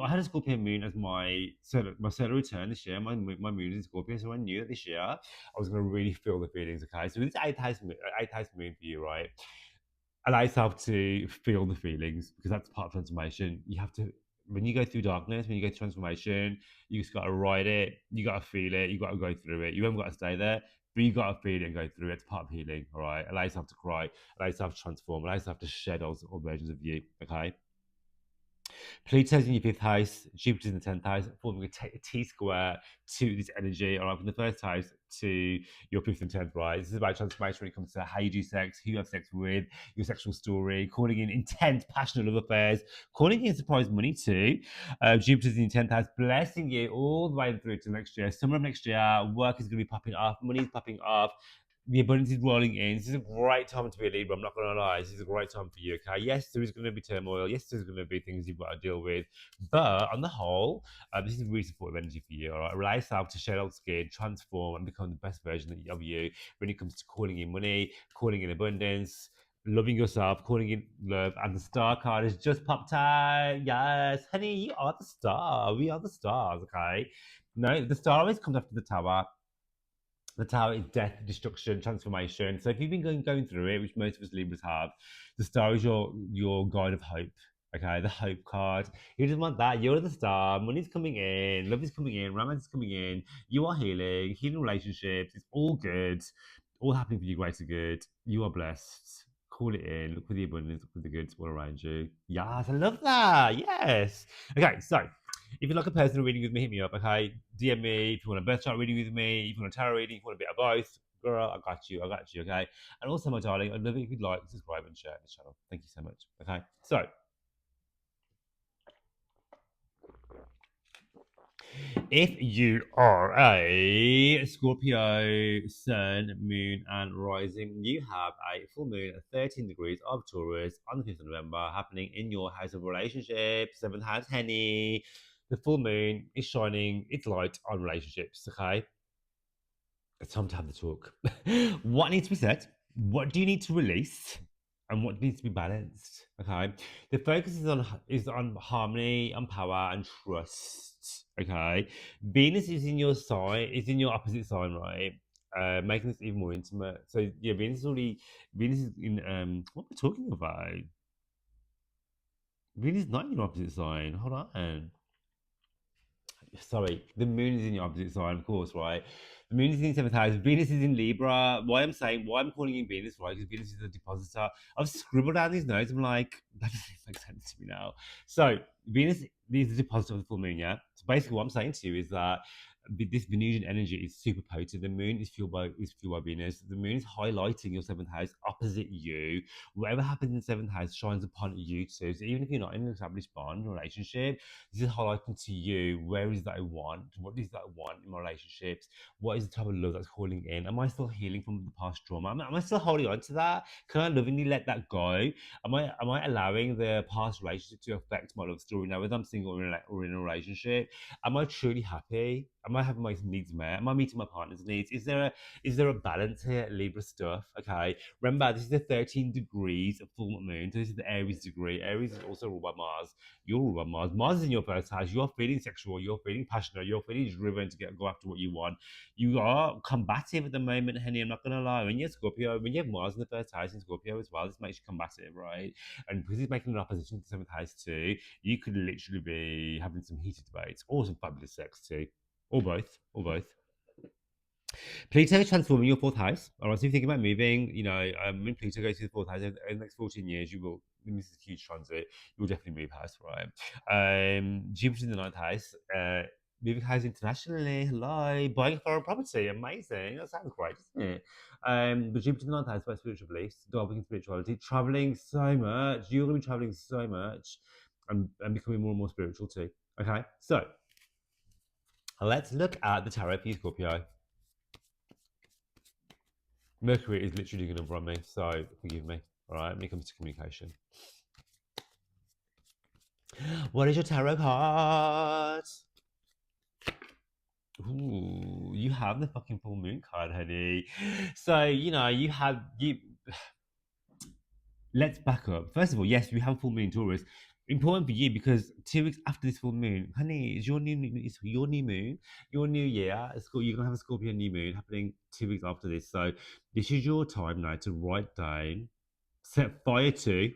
had a Scorpio moon as my solar return this year. My moon is in Scorpio, so I knew that this year I was going to really feel the feelings. Okay, so this eighth house moon for you, right? Allow yourself to feel the feelings because that's part of transformation. You have to, when you go through darkness, when you go through transformation, you just got to ride it. You got to feel it. You got to go through it. You haven't got to stay there, but you got to feel it and go through it. It's part of healing. All right. Allow yourself to cry. Allow yourself to transform. Allow yourself to shed all versions of you. Okay. Pluto's in your fifth house, Jupiter's in the 10th house, forming a T-square to this energy, all right, from the first house to your fifth and 10th, right? This is about transformation when it comes to how you do sex, who you have sex with, your sexual story, calling in intense, passionate love affairs, calling in surprise money too. Jupiter's in your 10th house, blessing you all the way through to next year. Summer of next year, work is going to be popping off, money is popping off, the abundance is rolling in. This is a great time to be a Libra. I'm not going to lie. This is a great time for you. Okay. Yes, there is going to be turmoil. Yes, there's going to be things you've got to deal with. But on the whole, this is a really supportive energy for you. All right. Allow yourself to shed old skin, transform, and become the best version of you when it comes to calling in money, calling in abundance, loving yourself, calling in love. And the star card has just popped out. Yes, honey, you are the star. We are the stars. Okay. No, the star always comes after the tower. The tower is death, destruction, transformation. So if you've been going through it, which most of us Libras have, the star is your guide of hope. Okay, the hope card. Who doesn't want that? You're the star. Money's coming in, love is coming in, romance is coming in. You are healing relationships. It's all good, all happening for you, greater good. You are blessed. Call it in. Look for the abundance. Look for the goods all around you. Yes, I love that. Yes. Okay, so if you like a personal reading with me, hit me up, okay? DM me if you want a birth chart reading with me, if you want a tarot reading, if you want a bit of both, girl, I got you, okay? And also, my darling, I'd love it if you'd like, subscribe, and share this channel. Thank you so much, okay? So, if you are a Scorpio, Sun, Moon, and Rising, you have a full moon at 13 degrees of Taurus on the 5th of November happening in your house of relationships, 7th house, Henny. The full moon is shining its light on relationships, okay? It's time to have the talk. What needs to be said? What do you need to release? And what needs to be balanced? Okay. The focus is on harmony and power and trust. Okay. Venus is in your sign, is in your opposite sign, right? Making this even more intimate. So yeah, Venus is in what we're talking about. Venus is not in your opposite sign. Hold on. Sorry, the moon is in your opposite sign, of course, right? The moon is in seventh house. Venus is in Libra. Why I'm calling you Venus, right? Because Venus is the depositor. I've scribbled down these notes. I'm like, that doesn't make sense to me now. So Venus is the depositor of the full moon, yeah. So basically, what I'm saying to you is that this Venusian energy is super potent. The moon is fueled by Venus. The moon is highlighting your seventh house opposite you. Whatever happens in seventh house shines upon you too. So even if you're not in an established bond relationship, this is highlighting to you where is that I want, what is that I want in my relationships, what is the type of love that's calling in. Am I still healing from the past trauma? Am I still holding on to that? Can I lovingly let that go? Am I allowing the past relationship to affect my love story now, whether I'm single or in a relationship? Am I truly happy? Am I having my needs met? Am I meeting my partner's needs? Is there a balance here, Libra stuff? Okay. Remember, this is the 13 degrees of full moon. So this is the Aries degree. Aries is also ruled by Mars. You're ruled by Mars. Mars is in your first house. You're feeling sexual. You're feeling passionate. You're feeling driven to go after what you want. You are combative at the moment, Henny. I'm not gonna lie. When you're Scorpio, when you have Mars in the first house in Scorpio as well, this makes you combative, right? And because he's making an opposition to the seventh house too, you could literally be having some heated debates or some fabulous sex too, or both, or both. Pluto is transforming your fourth house. All right, so if you think about moving, when Pluto goes to the fourth house in the next 14 years, you will. This is a huge transit. You will definitely move house, right? Jupiter in the ninth house. Moving house internationally. Hello, buying a foreign property. Amazing. That sounds great, doesn't it? But Jupiter in the ninth house about spiritual beliefs, delving into spirituality, traveling so much. You're going to be traveling so much, and becoming more and more spiritual too. Okay, so let's look at the tarot for you, Scorpio. Mercury is literally going to run me, so forgive me. All right, when it comes to communication. What is your tarot card? Ooh, you have the fucking full moon card, honey. So you. Let's back up. First of all, yes, we have full moon Taurus. Important for you because 2 weeks after this full moon, honey, it's your new moon, your new year. You're gonna have a Scorpio new moon happening 2 weeks after this. So this is your time now to write down, set fire to.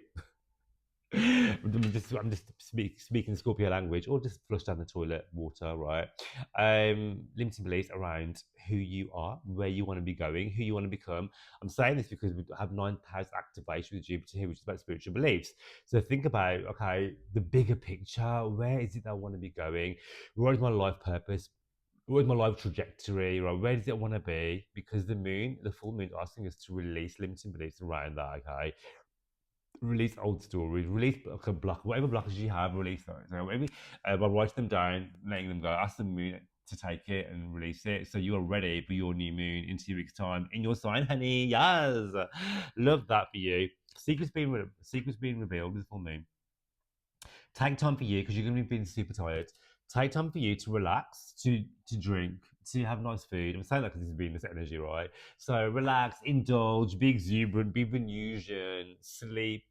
I'm just speaking Scorpio language, or just flush down the toilet water, right? Limiting beliefs around who you are, where you want to be going, who you want to become. I'm saying this because we have ninth house activation with Jupiter here, which is about spiritual beliefs. So think about, okay, the bigger picture. Where is it that I want to be going? What is my life purpose? What is my life trajectory? Right? Where does it want to be? Because the full moon, is asking us to release limiting beliefs around that. Okay, release old stories, release like a block, whatever blockers you have, release those. So maybe by writing them down, letting them go, ask the moon to take it and release it. So you are ready for your new moon in 2 weeks' time in your sign, honey. Yes, love that for you. Secrets being revealed with the full moon. Take time for you because you're going to be feeling super tired. Take time for you to relax, to drink, to have nice food. I'm saying that because this is Venus energy, right? So relax, indulge, be exuberant, be Venusian, sleep,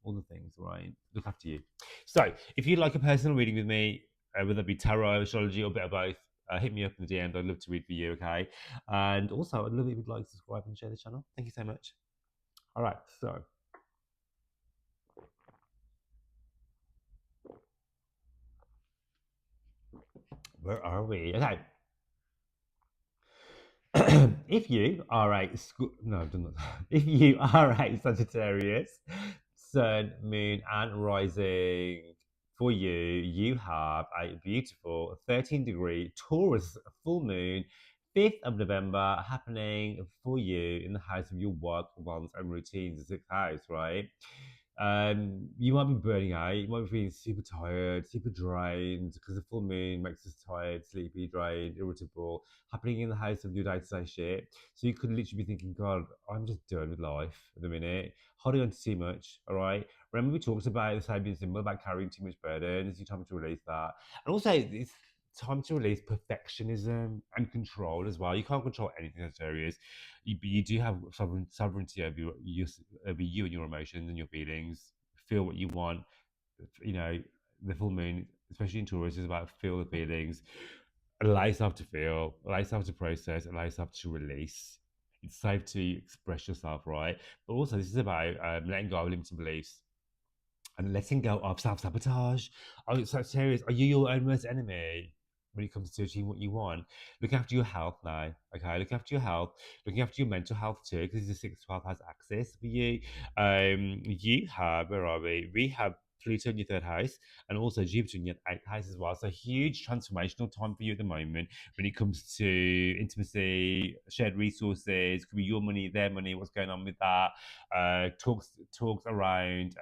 all the things, right? Look after you. So if you'd like a personal reading with me, whether it be tarot, astrology, or a bit of both, hit me up in the DMs. I'd love to read for you, okay? And also, I'd love it if you'd like to subscribe and share the channel. Thank you so much. All right, so where are we? Okay. If you are no, I've done that. If you are a Sagittarius, Sun, Moon, and Rising, for you have a beautiful 13-degree Taurus full moon 5th of November happening for you in the house of your work, wants, and routines, the 6th house, right? You might be burning out, you might be feeling super tired, super drained, because the full moon makes us tired, sleepy, drained, irritable, happening in the house of your day-to-day shit. So you could literally be thinking, God, I'm just done with life at the minute, holding on to too much, all right? Remember we talked about the Sabian symbol, about carrying too much burden. It's your time to release that. And also, it's time to release perfectionism and control as well. You can't control anything that's Aries. You do have sovereignty over over you and your emotions and your feelings. Feel what you want. You know, the full moon, especially in Taurus, is about feel the feelings. Allow yourself to feel, allow yourself to process, allow yourself to release. It's safe to express yourself, right? But also, this is about letting go of limiting beliefs and letting go of self sabotage. Oh, Sagittarius, are you your own worst enemy when it comes to achieving what you want? Look after your health now, okay? Look after your health, looking after your mental health too, because the 6th 12 has access for you. You have, where are we? We have Pluto in your 3rd house and also Jupiter in your 8th house as well. So huge transformational time for you at the moment when it comes to intimacy, shared resources, could be your money, their money, what's going on with that, talks around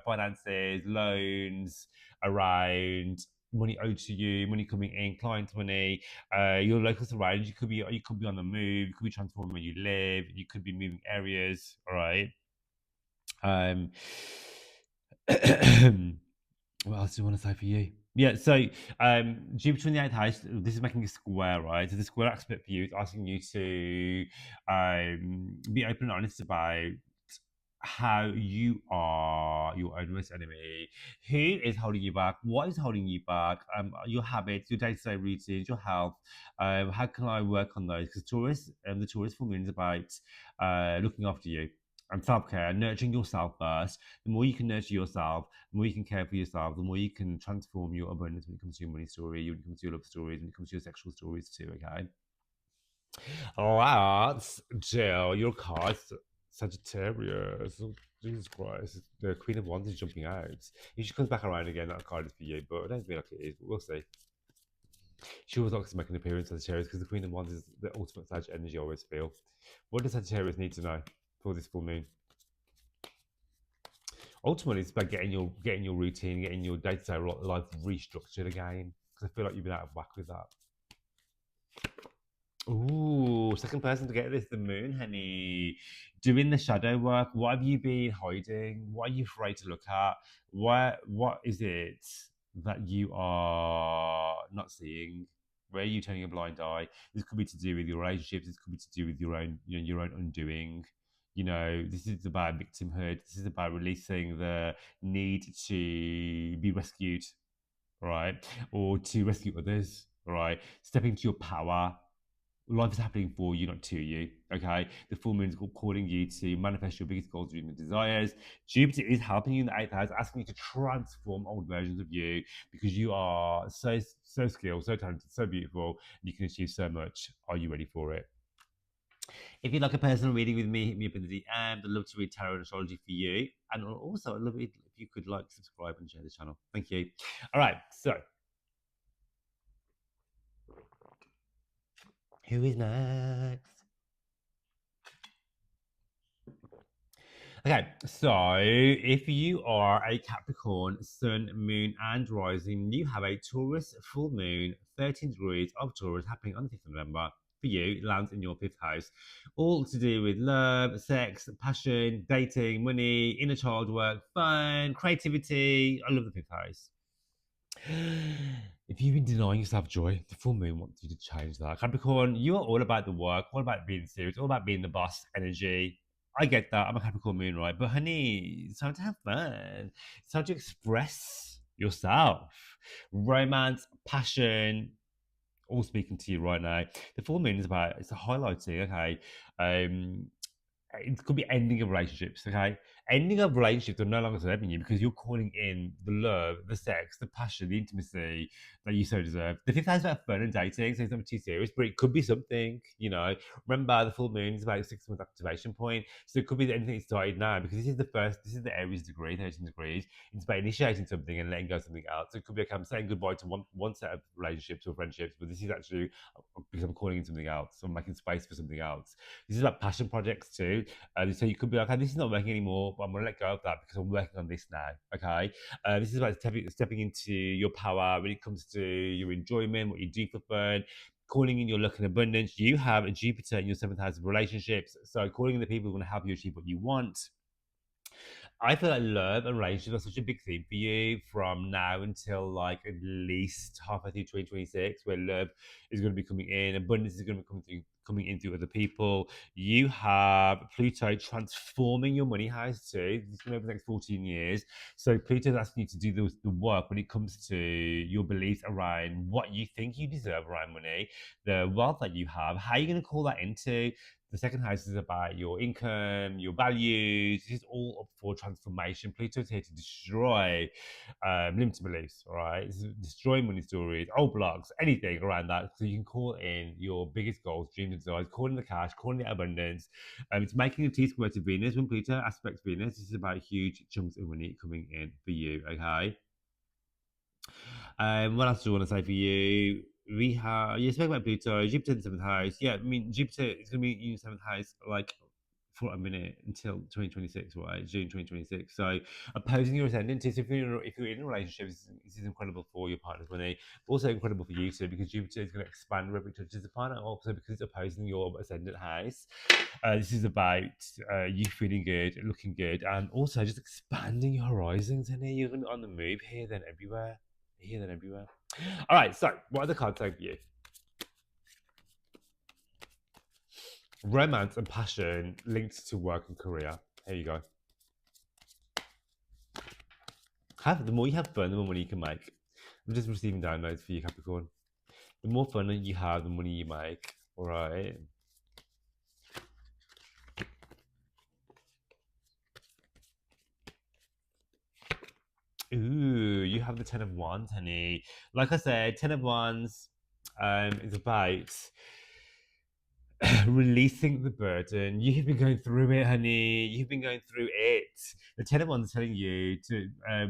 finances, loans, around money owed to you, money coming in, client money, your local surroundings. You could be on the move, you could be transforming where you live, you could be moving areas. All right. Um, what else do you want to say for you? Yeah, so Jupiter in the 8th house, this is making a square, right? So the square aspect for you is asking you to be open and honest about how you are your own worst enemy. Who is holding you back? What is holding you back? Your habits, your day-to-day routines, your health. How can I work on those? Because the Taurus full moon is about looking after you and self-care, nurturing yourself first. The more you can nurture yourself, the more you can care for yourself, the more you can transform your abundance when it comes to your money story, when it comes to your love stories, when it comes to your sexual stories too. Okay. Let's Jill, your cards, Sagittarius. Oh, Jesus Christ, the Queen of Wands is jumping out. If she comes back around again, that card is for you, but I don't feel like it is, but we'll see. She always likes to make an appearance, Sagittarius, because the Queen of Wands is the ultimate Sag energy I always feel. What does Sagittarius need to know for this full moon? Ultimately, it's about getting your routine, getting your day-to-day life restructured again, because I feel like you've been out of whack with that. Ooh, second person to get this, the moon, honey. Doing the shadow work. What have you been hiding? What are you afraid to look at? What is it that you are not seeing? Where are you turning a blind eye? This could be to do with your relationships. This could be to do with your own, your own undoing. This is about victimhood. This is about releasing the need to be rescued, right? Or to rescue others, right? Stepping to your power. Life is happening for you, not to you. Okay, the full moon is calling you to manifest your biggest goals, dreams, and desires. Jupiter is helping you in the 8th house, asking you to transform old versions of you because you are so skilled, so talented, so beautiful. You can achieve so much. Are you ready for it? If you'd like a personal reading with me, hit me up in the DM. I'd love to read tarot and astrology for you, and also I'd love it if you could like, subscribe, and share the channel. Thank you. All right, so who is next? Okay, so if you are a Capricorn, Sun, Moon, and Rising, you have a Taurus full moon, 13 degrees of Taurus happening on the 5th of November. For you, it lands in your 5th house. All to do with love, sex, passion, dating, money, inner child work, fun, creativity. I love the 5th house. If you've been denying yourself joy, the full moon wants you to change that. Capricorn, you are all about the work, all about being serious, all about being the boss energy. I get that. I'm a Capricorn moon, right? But honey, it's time to have fun. It's time to express yourself. Romance, passion, all speaking to you right now. The full moon is it's a highlighting, okay? It could be ending of relationships, okay? ending of relationships are no longer serving you because you're calling in the love, the sex, the passion, the intimacy that you so deserve. The fifth house is about fun and dating, so it's not too serious, but it could be something, you know. Remember, the full moon is about a 6 month activation point, so it could be that anything that started now because this is the Aries degree, 13 degrees. It's about initiating something and letting go of something else. So it could be like I'm saying goodbye to one set of relationships or friendships, but this is actually because I'm calling in something else. So I'm making space for something else. This is about passion projects too. So you could be like, "Hey, this is not working anymore, but I'm going to let go of that because I'm working on this now." Okay. This is about stepping into your power when it comes to your enjoyment, what you do for fun, calling in your luck and abundance. You have a Jupiter in your seventh house of relationships. So calling in the people who are going to help you achieve what you want. I feel like love and relationships are such a big theme for you from now until like at least halfway through 2026, where love is going to be coming in, abundance is going to be coming in through other people. You have Pluto transforming your money house too. It's going to over the next 14 years. So Pluto's asking you to do the work when it comes to your beliefs around what you think you deserve around money, the wealth that you have. How are you going to call that into? The second house is about your income, your values. This is all up for transformation. Pluto's here to destroy limiting beliefs, all right? This is destroy money stories, old blocks, anything around that. So you can call in your biggest goals, dreams, and desires, call in the cash, call in the abundance. It's making a T-square to Venus. When Pluto aspects Venus, this is about huge chunks of money coming in for you, okay? What else do I want to say for you? We have you spoke about Pluto, Jupiter in the seventh house. Yeah, I mean Jupiter is going to be in the seventh house like for a minute until 2026, right? June 2026. So opposing your ascendant is if you're in a relationship, this is incredible for your partner's money, but also incredible for you too because Jupiter is going to expand wherever it touches upon, and also because it's opposing your ascendant house. This is about you feeling good, looking good, and also just expanding your horizons. And you're going to be on the move here, then everywhere. Here, then everywhere. All right, so what are the cards saying for you? Romance and passion linked to work and career. Here you go. The more you have fun, the more money you can make. I'm just receiving downloads for you, Capricorn. The more fun you have, the money you make. All right. Ooh, you have the Ten of Wands, honey. Like I said, Ten of Wands is about releasing the burden. You have been going through it, honey. You've been going through it. The Ten of Wands is telling you to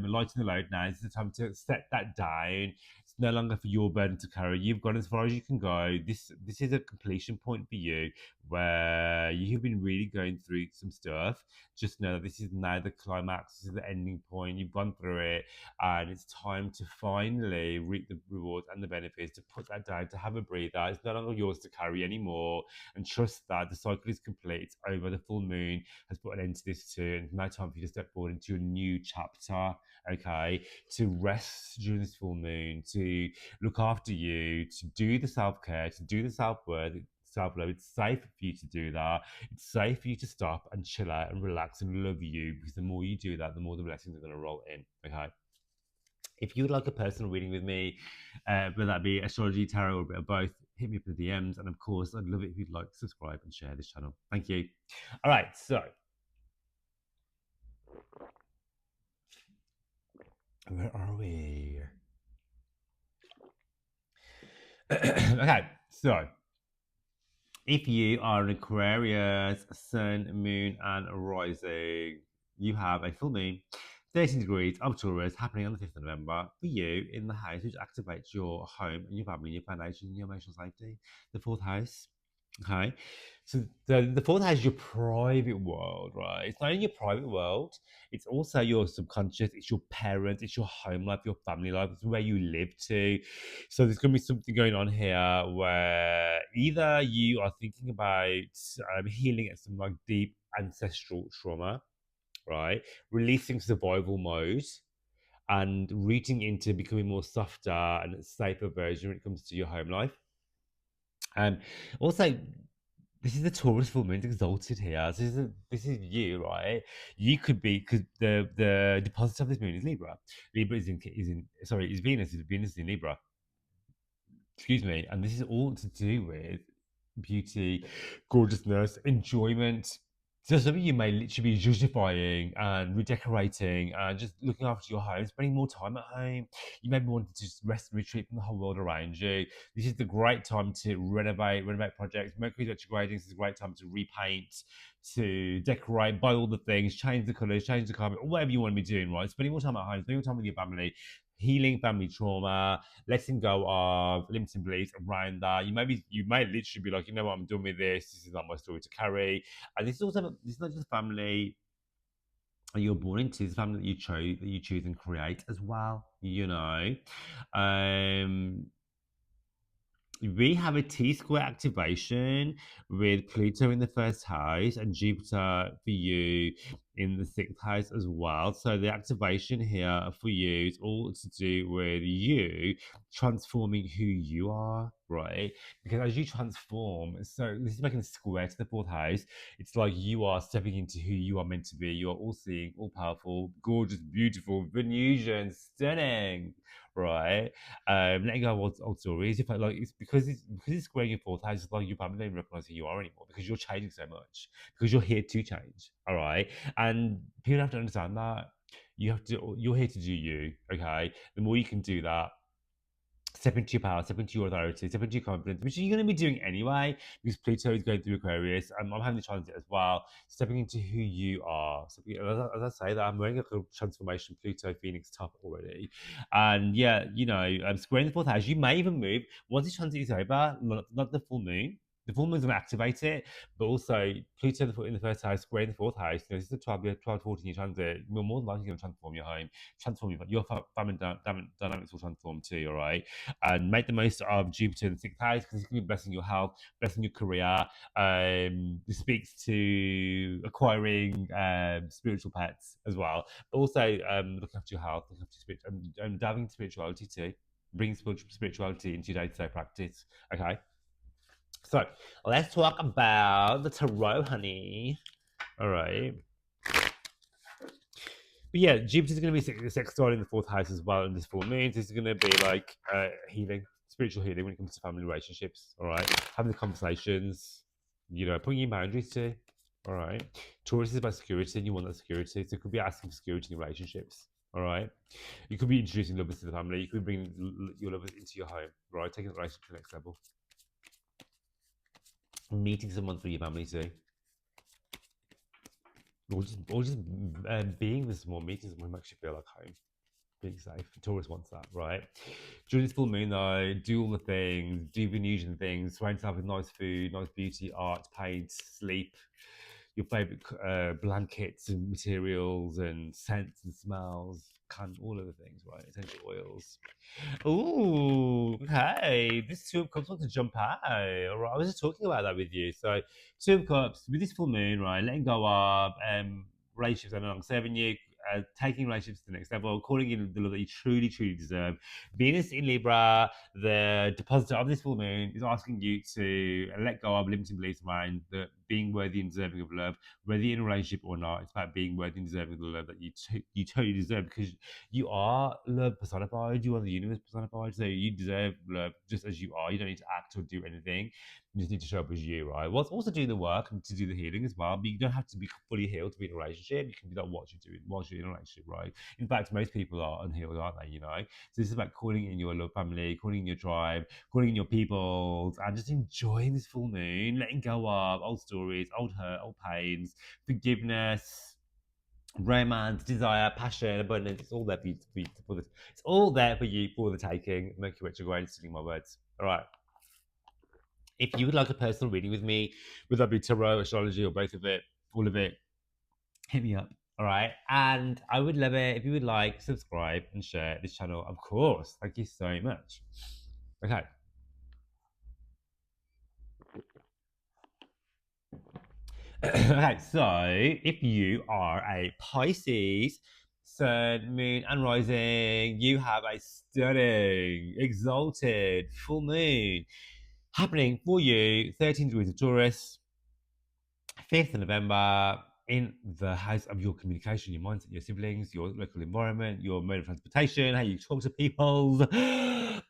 lighten the load now. It's the time to set that down. It's no longer for your burden to carry. You've gone as far as you can go. This is a completion point for you where you have been really going through some stuff. Just know that this is now the climax. This is the ending point. You've gone through it, and it's time to finally reap the rewards and the benefits. To put that down, to have a breather. It's no longer yours to carry anymore, and trust that the cycle is complete. It's over. The full moon has put an end to this too, and it's now time for you to step forward into a new chapter. Okay, to rest during this full moon, to look after you, to do the self care, to do the self worth. Self love. It's safe for you to do that. It's safe for you to stop and chill out and relax and love you because the more you do that, the more the blessings are going to roll in. Okay. If you would like a personal reading with me, whether that be astrology, tarot, or a bit of both, hit me up in the DMs. And of course, I'd love it if you'd like to subscribe and share this channel. Thank you. All right, so where are we? Okay, so if you are an Aquarius, Sun, Moon, and Rising, you have a full moon, 13 degrees of Taurus happening on the 5th of November for you in the house which activates your home and your family, your foundation, and your emotional safety. The fourth house. Okay. So the fourth house is your private world, right? It's not only your private world, it's also your subconscious, it's your parents, it's your home life, your family life, it's where you live to. So there's going to be something going on here where either you are thinking about healing at some like deep ancestral trauma, right? Releasing survival mode and rooting into becoming more softer and safer version when it comes to your home life. Also, this is the Taurus full moon exalted here. So this is you, right? You could be because the deposit of this moon is Libra. Libra is Venus. Venus is in Libra. Excuse me. And this is all to do with beauty, gorgeousness, enjoyment. So some of you may literally be justifying and redecorating and just looking after your home, spending more time at home. You maybe want to just rest and retreat from the whole world around you. This is the great time to renovate projects. Mercury's retrograding. This is a great time to repaint, to decorate, buy all the things, change the colours, change the carpet, or whatever you want to be doing, right? Spending more time at home, spending more time with your family, healing family trauma, letting go of limiting beliefs around that. You may literally be like, you know what, I'm done with this. This is not my story to carry. And this is also this is not just a family that you're born into, it's a family that you choose and create as well. You know, um, we have a T-square activation with Pluto in the first house and Jupiter for you in the sixth house as well. So the activation here for you is all to do with you transforming who you are, right? Because as you transform, so this is making a square to the fourth house. It's like you are stepping into who you are meant to be. You are all seeing, all powerful, gorgeous, beautiful, Venusian, stunning, right? Letting go of old stories. If I like, because it's squaring your fourth house. It's like your family don't recognize who you are anymore because you're changing so much. Because you're here to change. All right, and people have to understand that you're here to do you. Okay, the more you can do that, step into your power, step into your authority, step into your confidence, which you're going to be doing anyway because Pluto is going through Aquarius. I'm having the transit as well, stepping into who you are. So, as I say that, I'm wearing a transformation Pluto Phoenix top already. And yeah, squaring the fourth house, you may even move once this transit is over, not the full moon. The full moon's going to activate it, but also Pluto in the first house, square in the fourth house. This is a 14-year transit. You're more than likely going to transform your home, transform your family dynamics will transform too, all right? And make the most of Jupiter in the sixth house because it's going to be blessing your health, blessing your career. This speaks to acquiring spiritual pets as well, but also looking after your health, looking after diving into spirituality too, bringing spirituality into your day-to-day practice. Okay, so let's talk about the tarot, honey. All right. But yeah, Jupiter's going to be sextile in the fourth house as well in this full moon. This is going to be like healing, spiritual healing when it comes to family relationships. All right, having the conversations, putting your boundaries too. All right, Taurus is about security, and you want that security. So it could be asking for security in relationships. All right, you could be introducing lovers to the family. You could be bringing your lovers into your home. Right, taking the relationship to the next level. Meeting someone through your family too. Or just being with someone, meeting someone who makes you feel like home, being safe. Taurus wants that, right? During this full moon, though, do all the things, do Venusian things, surround yourself with nice food, nice beauty, art, paint, sleep, your favorite blankets and materials and scents and smells, all of the things, right? Essential oils. Ooh, okay. This Two of Cups wants to jump out. All right, I was just talking about that with you. So, Two of Cups with this full moon, right? Letting go of relationships that are not serving you, taking relationships to the next level, calling in the love that you truly, truly deserve. Venus in Libra, the depositor of this full moon, is asking you to let go of limiting beliefs around the being worthy and deserving of love, whether you're in a relationship or not. It's about being worthy and deserving of the love that you totally deserve because you are love personified. You are the universe personified. So you deserve love just as you are. You don't need to act or do anything. You just need to show up as you, right? Whilst also doing the work and to do the healing as well. But you don't have to be fully healed to be in a relationship. You can do that whilst you're doing, whilst you're in a relationship, right? In fact, most people are unhealed, aren't they? So this is about calling in your love family, calling in your tribe, calling in your peoples, and just enjoying this full moon, letting go of old stories, old hurt, old pains, forgiveness, romance, desire, passion, abundance. It's all there for you. It's all there for you for the taking. Mercury retrograde, stealing my words. All right. If you would like a personal reading with me, whether that be tarot, astrology, or both of it, all of it, hit me up. All right. And I would love it if you would like, subscribe, and share this channel. Of course. Thank you so much. Okay. Okay, so if you are a Pisces, Sun, Moon, and Rising, you have a stunning, exalted full moon happening for you, 13 degrees of Taurus, 5th of November, in the house of your communication, your mindset, your siblings, your local environment, your mode of transportation, how you talk to people,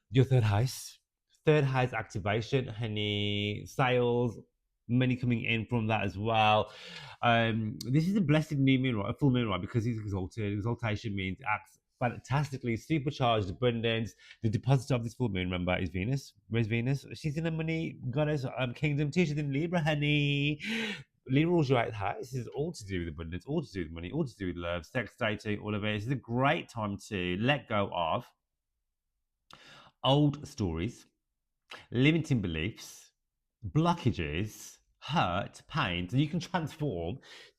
your third house. Third house activation, honey, sales, money coming in from that as well. This is a blessed new moon, right? A full moon, right? Because he's exalted. Exaltation means acts fantastically supercharged abundance. The deposit of this full moon, remember, is Venus. Where's Venus? She's in the money goddess kingdom too. She's in Libra, honey. Libra rules your eighth house. This is all to do with abundance, all to do with money, all to do with love, sex, dating, all of it. This is a great time to let go of old stories, limiting beliefs, blockages, hurt, pain, so you can transform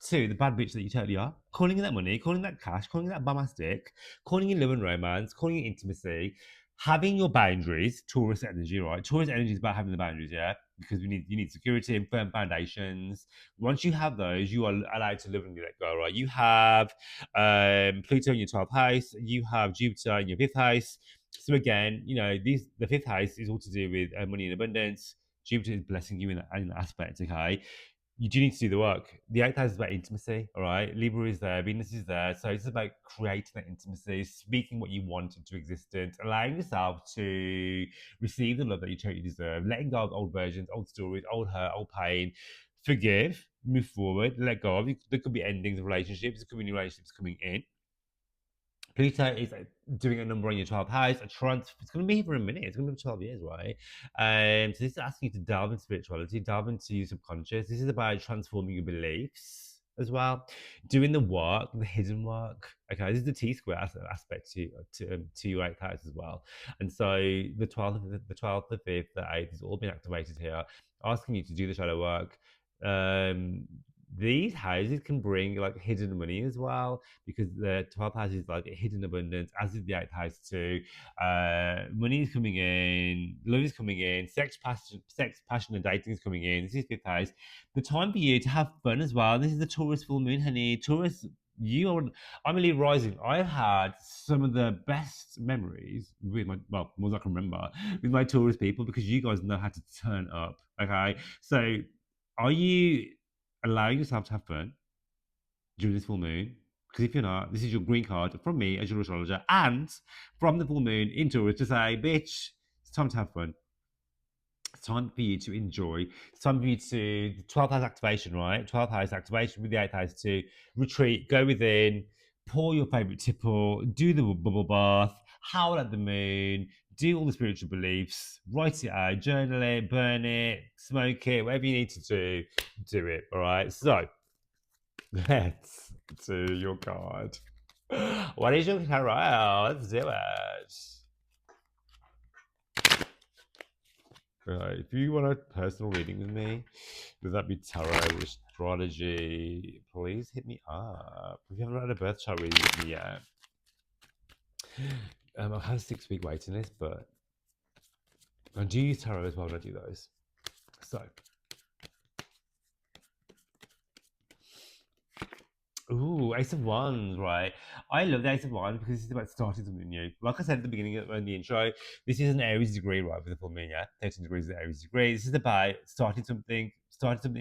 to the bad bitch that you totally are. Calling in that money, calling that cash, calling that bombastic, calling in love and romance, calling in intimacy, having your boundaries, Taurus energy, right? Taurus energy is about having the boundaries, yeah? Because you need security and firm foundations. Once you have those, you are allowed to live and let go, right? You have Pluto in your 12th house, you have Jupiter in your 5th house. So again, the 5th house is all to do with money and abundance. Jupiter is blessing you in that aspect, okay? You do need to do the work. The 8th house is about intimacy, all right? Libra is there, Venus is there. So it's about creating that intimacy, speaking what you want into existence, allowing yourself to receive the love that you totally deserve, letting go of old versions, old stories, old hurt, old pain. Forgive, move forward, let go of. There could be endings of relationships, there could be new relationships coming in. Pluto is doing a number on your 12th house. It's going to be here for a minute. It's going to be 12 years, right? So this is asking you to delve into spirituality, delve into your subconscious. This is about transforming your beliefs as well, doing the work, the hidden work. Okay, this is the T-square aspect to your 8th house as well. And so the 12th, the 12th, the 5th, the 8th is all been activated here, asking you to do the shadow work. These houses can bring like hidden money as well, because the 12th house is like a hidden abundance, as is the 8th house too. Money is coming in, love is coming in, sex, passion, and dating is coming in. This is 5th house. The time for you to have fun as well. This is the Taurus full moon, honey. Taurus, I'm a Libra rising. I've had some of the best memories with more I can remember, with my Taurus people, because you guys know how to turn up. Okay, so are you allowing yourself to have fun during this full moon? Because if you're not, this is your green card from me as your astrologer and from the full moon in Taurus to say, bitch, it's time to have fun. It's time for you to enjoy. It's time for you to 12th house activation, right? 12th house activation with the 8th house to retreat, go within, pour your favorite tipple, do the bubble bath, howl at the moon, do all the spiritual beliefs, write it out, journal it, burn it, smoke it, whatever you need to do it. All right. So let's do your card. What is your tarot? Let's do it. Right. If you want a personal reading with me, whether that be tarot, astrology, please hit me up. If you haven't had a birth chart reading with me yet, I have a 6-week waiting list, but I do use tarot as well when I do those. So, ooh, Ace of Wands, right? I love the Ace of Wands because this is about starting something new. Like I said at the beginning of the intro, this is an Aries degree, right, with the full moon, yeah? 13 degrees is the Aries degree. This is about starting something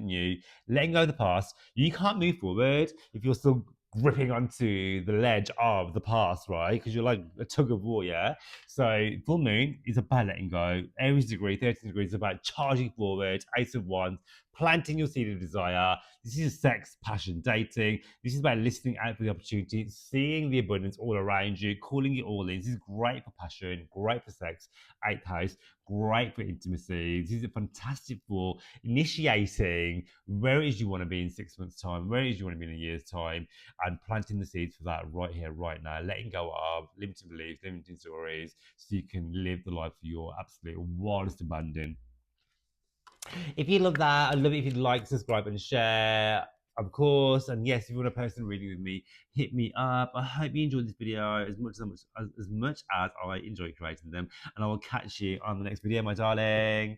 new, letting go of the past. You can't move forward if you're still gripping onto the ledge of the past, right? Because you're like a tug of war, yeah? So full moon is about letting go. Aries degree, 13 degrees is about charging forward. Ace of Wands, planting your seed of desire. This is sex, passion, dating. This is about listening out for the opportunity, seeing the abundance all around you, calling it all in. This is great for passion, great for sex. 8th house, great for intimacy. This is fantastic for initiating where it is you want to be in 6 months' time, where it is you want to be in a year's time, and planting the seeds for that right here, right now. Letting go of limiting beliefs, limiting stories, so you can live the life of your absolute wildest abandon. If you love that, I'd love it if you'd like, subscribe, and share, of course. And yes, if you want a personal reading with me, hit me up. I hope you enjoyed this video as much as I enjoy creating them. And I will catch you on the next video, my darling.